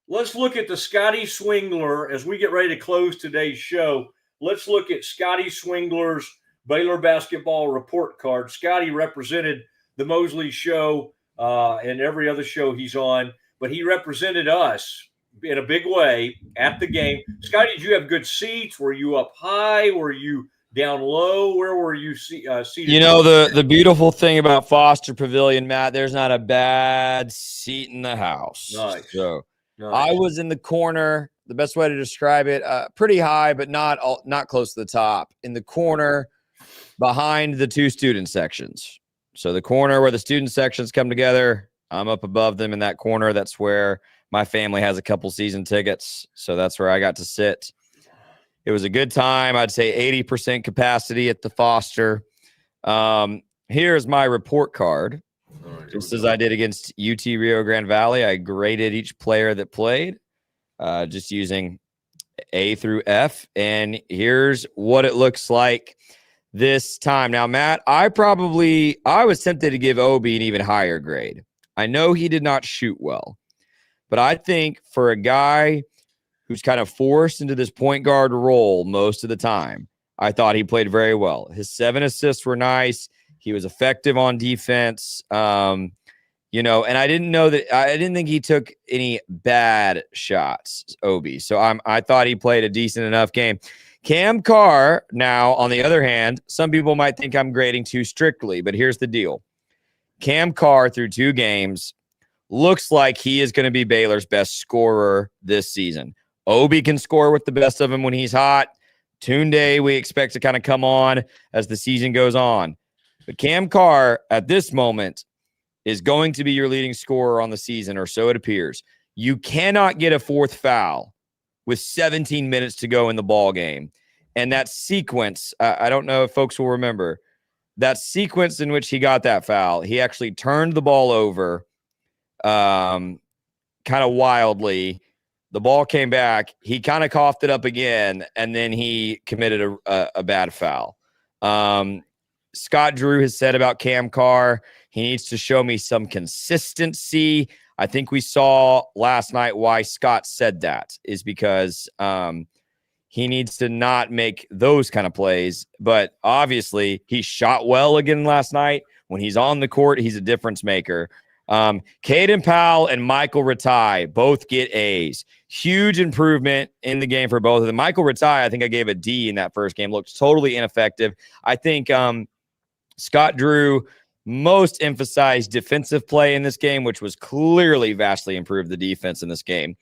Let's look at the Scotty Swingler as we get ready to close today's show. Let's look at Scotty Swingler's Baylor basketball report card. Scotty represented the Mosley show and every other show he's on, but he represented us in a big way at the game. Scotty, did you have good seats? Were you up high? Were you down low? Where were you seated? You know, the beautiful thing about Foster Pavilion, Matt, there's not a bad seat in the house. Nice. So nice. I was in the corner. The best way to describe it, pretty high, but not close to the top. In the corner behind the two student sections. So the corner where the student sections come together, I'm up above them in that corner. That's where my family has a couple season tickets. So that's where I got to sit. It was a good time. I'd say 80% capacity at the Foster. Here's my report card. Just as I did against UT Rio Grande Valley, I graded each player that played, just using A through F. And here's what it looks like this time. Now, Matt, I was tempted to give Obi an even higher grade. I know he did not shoot well, but I think for a guy who's kind of forced into this point guard role most of the time, I thought he played very well. His 7 assists were nice. He was effective on defense. And I didn't think he took any bad shots, Obi. So I thought he played a decent enough game. Cam Carr, now, on the other hand, some people might think I'm grading too strictly, but here's the deal. Cam Carr, through 2 games, looks like he is going to be Baylor's best scorer this season. Obi can score with the best of them when he's hot. Tunde, we expect to kind of come on as the season goes on. But Cam Carr, at this moment, is going to be your leading scorer on the season, or so it appears. You cannot get a 4th foul with 17 minutes to go in the ball game. And that sequence, I don't know if folks will remember, that sequence in which he got that foul, he actually turned the ball over kind of wildly. The ball came back. He kind of coughed it up again, and then he committed a bad foul. Scott Drew has said about Cam Carr, he needs to show me some consistency. I think we saw last night why Scott said that is because he needs to not make those kind of plays. But obviously, he shot well again last night. When he's on the court, he's a difference maker. Caden Powell and Michael Ratai both get A's. Huge improvement in the game for both of them. Michael Ratai, I think I gave a D in that first game. Looked totally ineffective. I think Scott Drew most emphasized defensive play in this game, which was clearly vastly improved the defense in this game.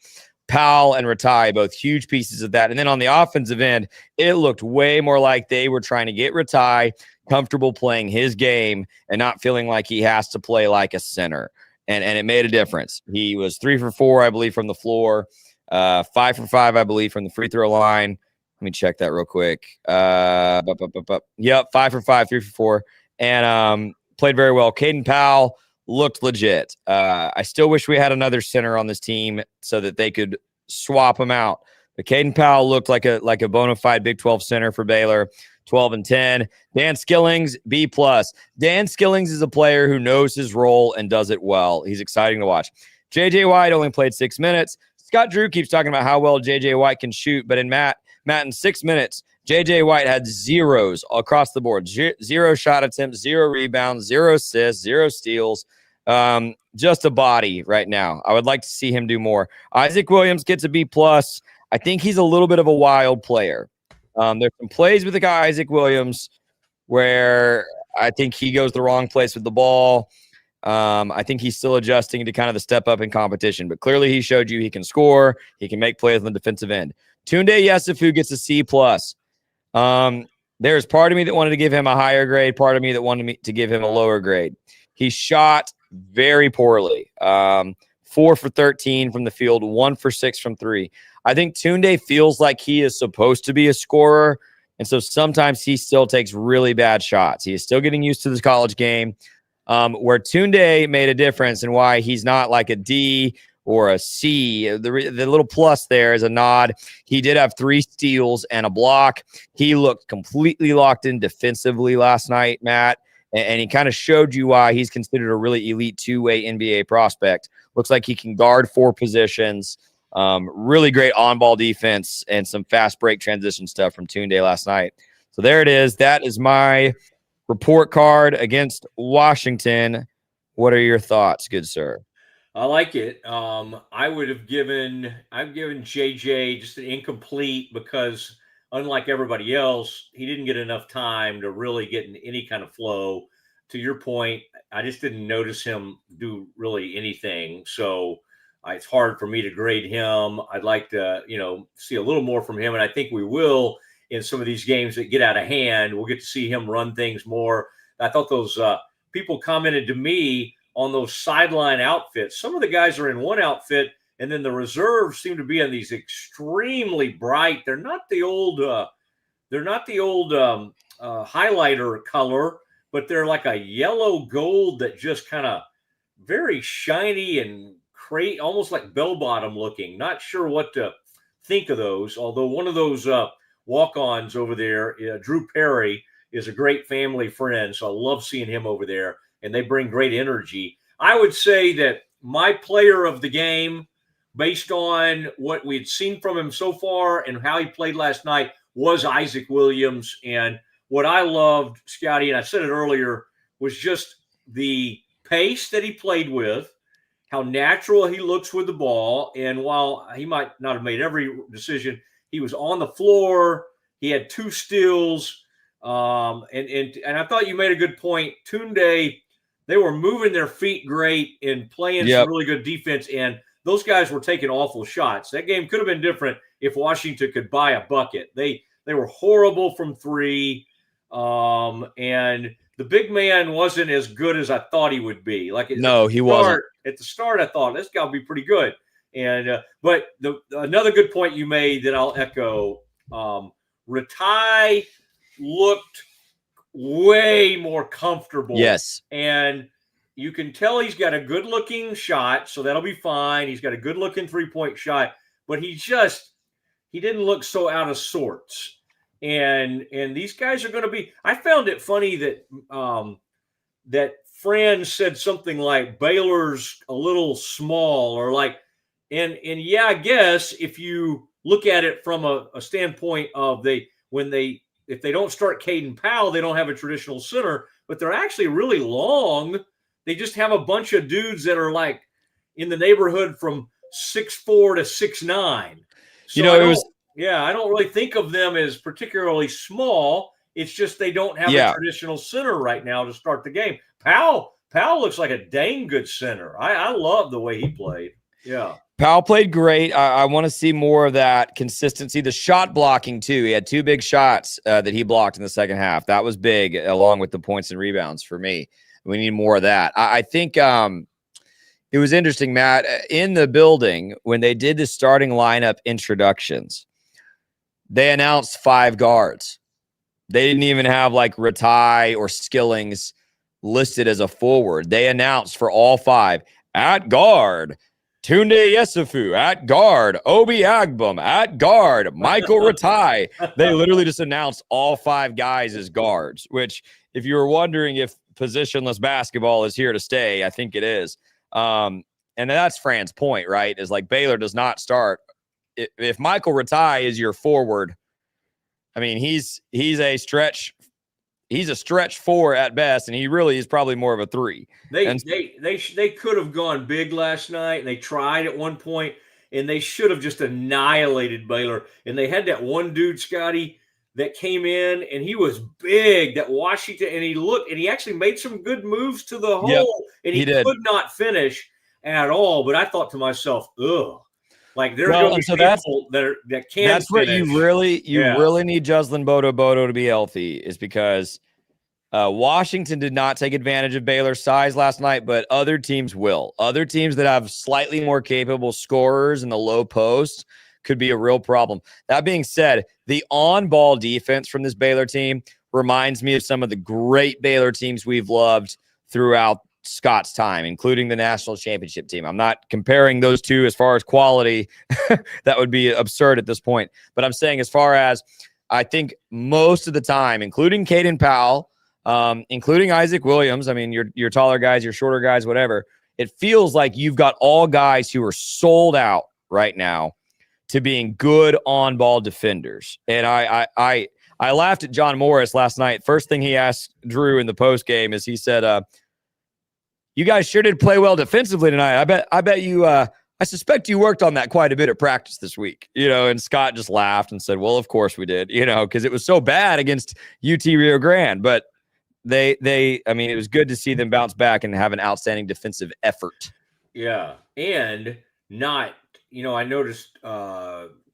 Powell and Ratai, both huge pieces of that. And then on the offensive end, it looked way more like they were trying to get Ratai comfortable playing his game and not feeling like he has to play like a center. And it made a difference. He was 3 for 4, I believe, from the floor, 5 for 5, I believe, from the free throw line. Let me check that real quick. Yep, 5 for 5, 3 for 4. And played very well. Caden Powell looked legit. I still wish we had another center on this team so that they could swap him out. But Caden Powell looked like a bona fide Big 12 center for Baylor. 12 and 10. Dan Skillings, B+. Dan Skillings is a player who knows his role and does it well. He's exciting to watch. J.J. White only played 6 minutes. Scott Drew keeps talking about how well J.J. White can shoot, but in Matt, in 6 minutes, J.J. White had zeros across the board. 0 shot attempts, 0 rebounds, 0 assists, 0 steals. Just a body right now. I would like to see him do more. Isaac Williams gets a B+. I think he's a little bit of a wild player. There's some plays with the guy Isaac Williams where I think he goes the wrong place with the ball. I think he's still adjusting to kind of the step up in competition, but clearly he showed you he can score. He can make plays on the defensive end. Tunde Yesufu gets a C+. There's part of me that wanted to give him a higher grade, part of me that wanted me to give him a lower grade. He shot very poorly. 4 for 13 from the field, 1 for 6 from 3. I think Tunde feels like he is supposed to be a scorer, and so sometimes he still takes really bad shots. He is still getting used to this college game, where Tunde made a difference and why he's not like a D or a C. The little plus there is a nod. He did have 3 steals and a block. He looked completely locked in defensively last night, Matt, and he kind of showed you why he's considered a really elite 2-way NBA prospect. Looks like he can guard 4 positions. Really great on-ball defense and some fast break transition stuff from Tunde last night. So there it is. That is my report card against Washington. What are your thoughts, good sir? I like it. I've given JJ just an incomplete because unlike everybody else, he didn't get enough time to really get in any kind of flow. To your point, I just didn't notice him do really anything. So it's hard for me to grade him. I'd like to, see a little more from him. And I think we will in some of these games that get out of hand. We'll get to see him run things more. I thought those people commented to me on those sideline outfits. Some of the guys are in one outfit, and then the reserves seem to be in these extremely bright. They're not the old highlighter color, but they're like a yellow gold that just kind of very shiny and almost like bell bottom looking. Not sure what to think of those. Although one of those walk-ons over there, Drew Perry, is a great family friend, so I love seeing him over there. And they bring great energy. I would say that my player of the game, based on what we'd seen from him so far and how he played last night, was Isaac Williams. And what I loved, Scotty, and I said it earlier, was just the pace that he played with, how natural he looks with the ball. And while he might not have made every decision, he was on the floor. He had 2 steals. And I thought you made a good point. Tunde, they were moving their feet great and playing some really good defense, and those guys were taking awful shots. That game could have been different if Washington could buy a bucket. They were horrible from 3, and the big man wasn't as good as I thought he would be. He wasn't. At the start, I thought this guy will be pretty good. And but another good point you made that I'll echo, Ratai looked way more comfortable. Yes. And you can tell he's got a good looking shot, so that'll be fine. He's got a good looking 3-point shot, but he didn't look so out of sorts. And these guys are going to be, I found it funny that that Fran said something like Baylor's a little small, or like, and yeah, I guess if you look at it from a standpoint of if they don't start Caden Powell, they don't have a traditional center, but they're actually really long. They just have a bunch of dudes that are like in the neighborhood from 6'4" to 6'9". So I don't really think of them as particularly small. It's just they don't have a traditional center right now to start the game. Powell looks like a dang good center. I love the way he played. Yeah. Powell played great. I want to see more of that consistency. The shot blocking, too. He had 2 big shots that he blocked in the second half. That was big, along with the points and rebounds for me. We need more of that. I think it was interesting, Matt, in the building, when they did the starting lineup introductions, they announced 5 guards. They didn't even have like Ratai or Skillings listed as a forward. They announced for all 5 at guard, Tunde Yesufu at guard, Obi Agbum at guard, Michael Ratai. They literally just announced all 5 guys as guards, which if you were wondering if positionless basketball is here to stay, I think it is. And that's Fran's point, right? Is like Baylor does not start. If Michael Ratai is your forward, I mean, he's a stretch. He's a stretch 4 at best, and he really is probably more of a 3. They could have gone big last night, and they tried at one point, and they should have just annihilated Baylor. And they had that one dude, Scotty, that came in, and he was big, that Washington, and he actually made some good moves to the hole, and he could not finish at all. But I thought to myself, ugh. Like there's going to be people that can't. That's what you really need Joslin Bodo to be healthy, is because Washington did not take advantage of Baylor's size last night, but other teams will. Other teams that have slightly more capable scorers in the low post could be a real problem. That being said, the on-ball defense from this Baylor team reminds me of some of the great Baylor teams we've loved throughout Scott's time, including the national championship team. I'm not comparing those two as far as quality. That would be absurd at this point. But I'm saying as far as I think most of the time, including Caden Powell, including Isaac Williams, I mean, your taller guys, your shorter guys, whatever, it feels like you've got all guys who are sold out right now to being good on-ball defenders. And I laughed at John Morris last night. First thing he asked Drew in the post game is he said, you guys sure did play well defensively tonight. I bet you. I suspect you worked on that quite a bit at practice this week. And Scott just laughed and said, "Well, of course we did." Because it was so bad against UT Rio Grande, but I mean, it was good to see them bounce back and have an outstanding defensive effort. Yeah, and not. I noticed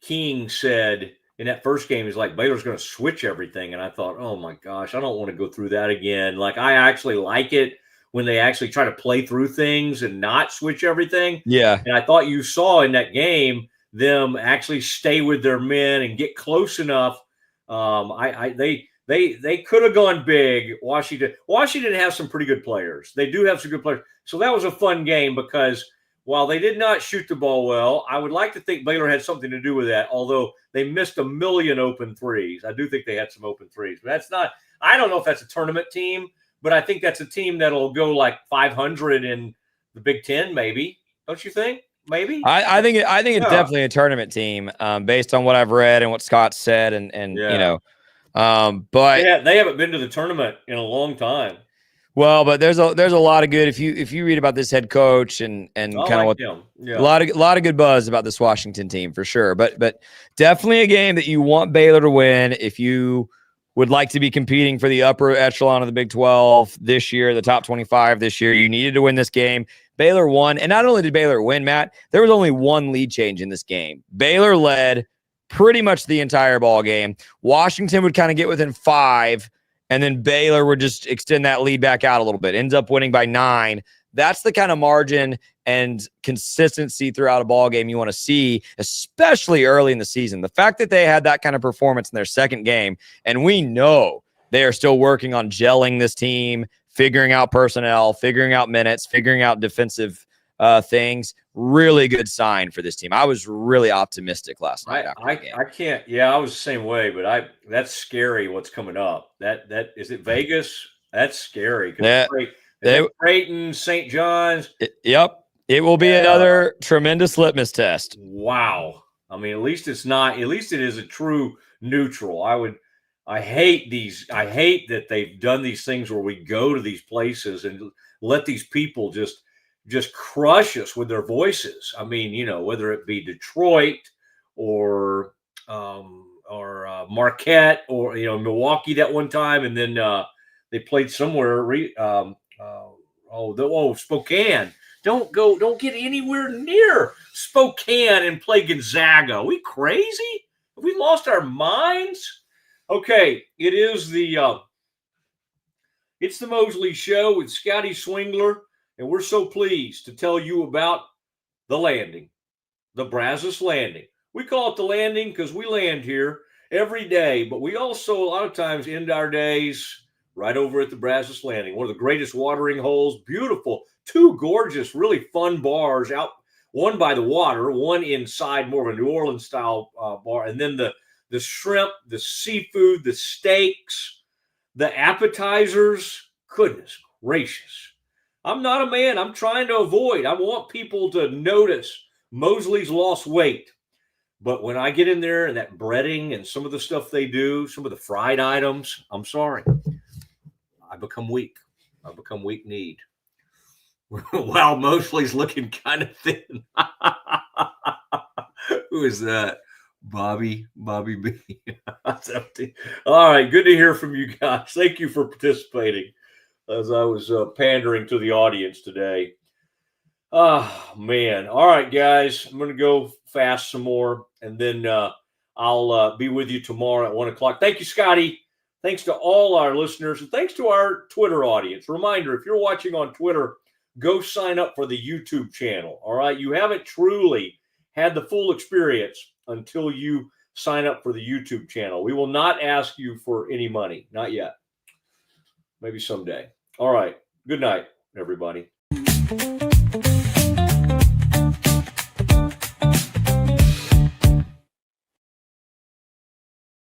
King said in that first game, he's like, Baylor's going to switch everything. And I thought, oh my gosh, I don't want to go through that again. Like, I actually like it when they actually try to play through things and not switch everything. Yeah. And I thought you saw in that game them actually stay with their men and get close enough. They could have gone big. Washington has some pretty good players. They do have some good players. So that was a fun game because while they did not shoot the ball well, I would like to think Baylor had something to do with that, although they missed a million open threes. I do think they had some open threes, but that's not – I don't know if that's a tournament team, but I think that's a team that'll go like 500 in the Big Ten maybe. Don't you think? Maybe? I think it's definitely a tournament team based on what I've read and what Scott said but they haven't been to the tournament in a long time. Well, but there's a lot of good if you read about this head coach and kind of what a lot of good buzz about this Washington team for sure. But definitely a game that you want Baylor to win if you would like to be competing for the upper echelon of the Big 12 this year, the top 25 this year. You needed to win this game. Baylor won, and not only did Baylor win, Matt, there was only one lead change in this game. Baylor led pretty much the entire ball game. Washington would kind of get within 5. And then Baylor would just extend that lead back out a little bit. Ends up winning by 9. That's the kind of margin and consistency throughout a ball game you want to see, especially early in the season. The fact that they had that kind of performance in their second game, and we know they are still working on gelling this team, figuring out personnel, figuring out minutes, figuring out defensive things. Really good sign for this team. I was really optimistic last night. I can't. Yeah, I was the same way, but that's scary. What's coming up? That is it. Vegas. That's scary. Creighton, St. John's. Yep. It will be another tremendous litmus test. Wow. I mean, at least it's not. At least it is a true neutral. I hate these. I hate that they've done these things where we go to these places and let these people just crush us with their voices. I mean, whether it be Detroit or Marquette or, Milwaukee that one time. And then they played somewhere. Spokane. Don't get anywhere near Spokane and play Gonzaga. Are we crazy? Have we lost our minds? Okay. It is it's the Mosley Show with Scotty Swingler. And we're so pleased to tell you about the Landing, the Brazos Landing. We call it the Landing because we land here every day, but we also a lot of times end our days right over at the Brazos Landing, one of the greatest watering holes, beautiful, 2 gorgeous, really fun bars out, one by the water, one inside, more of a New Orleans style bar, and then the shrimp, the seafood, the steaks, the appetizers. Goodness gracious. I'm not a man. I'm trying to avoid. I want people to notice Mosley's lost weight. But when I get in there and that breading and some of the stuff they do, some of the fried items, I'm sorry. I become weak. I become weak-kneed. Wow, Mosley's looking kind of thin. Who is that? Bobby B. All right, good to hear from you guys. Thank you for participating. As I was pandering to the audience today. Oh, man. All right, guys. I'm going to go fast some more, and then I'll be with you tomorrow at 1 o'clock. Thank you, Scotty. Thanks to all our listeners, and thanks to our Twitter audience. Reminder, if you're watching on Twitter, go sign up for the YouTube channel, all right? You haven't truly had the full experience until you sign up for the YouTube channel. We will not ask you for any money. Not yet. Maybe someday. All right. Good night, everybody.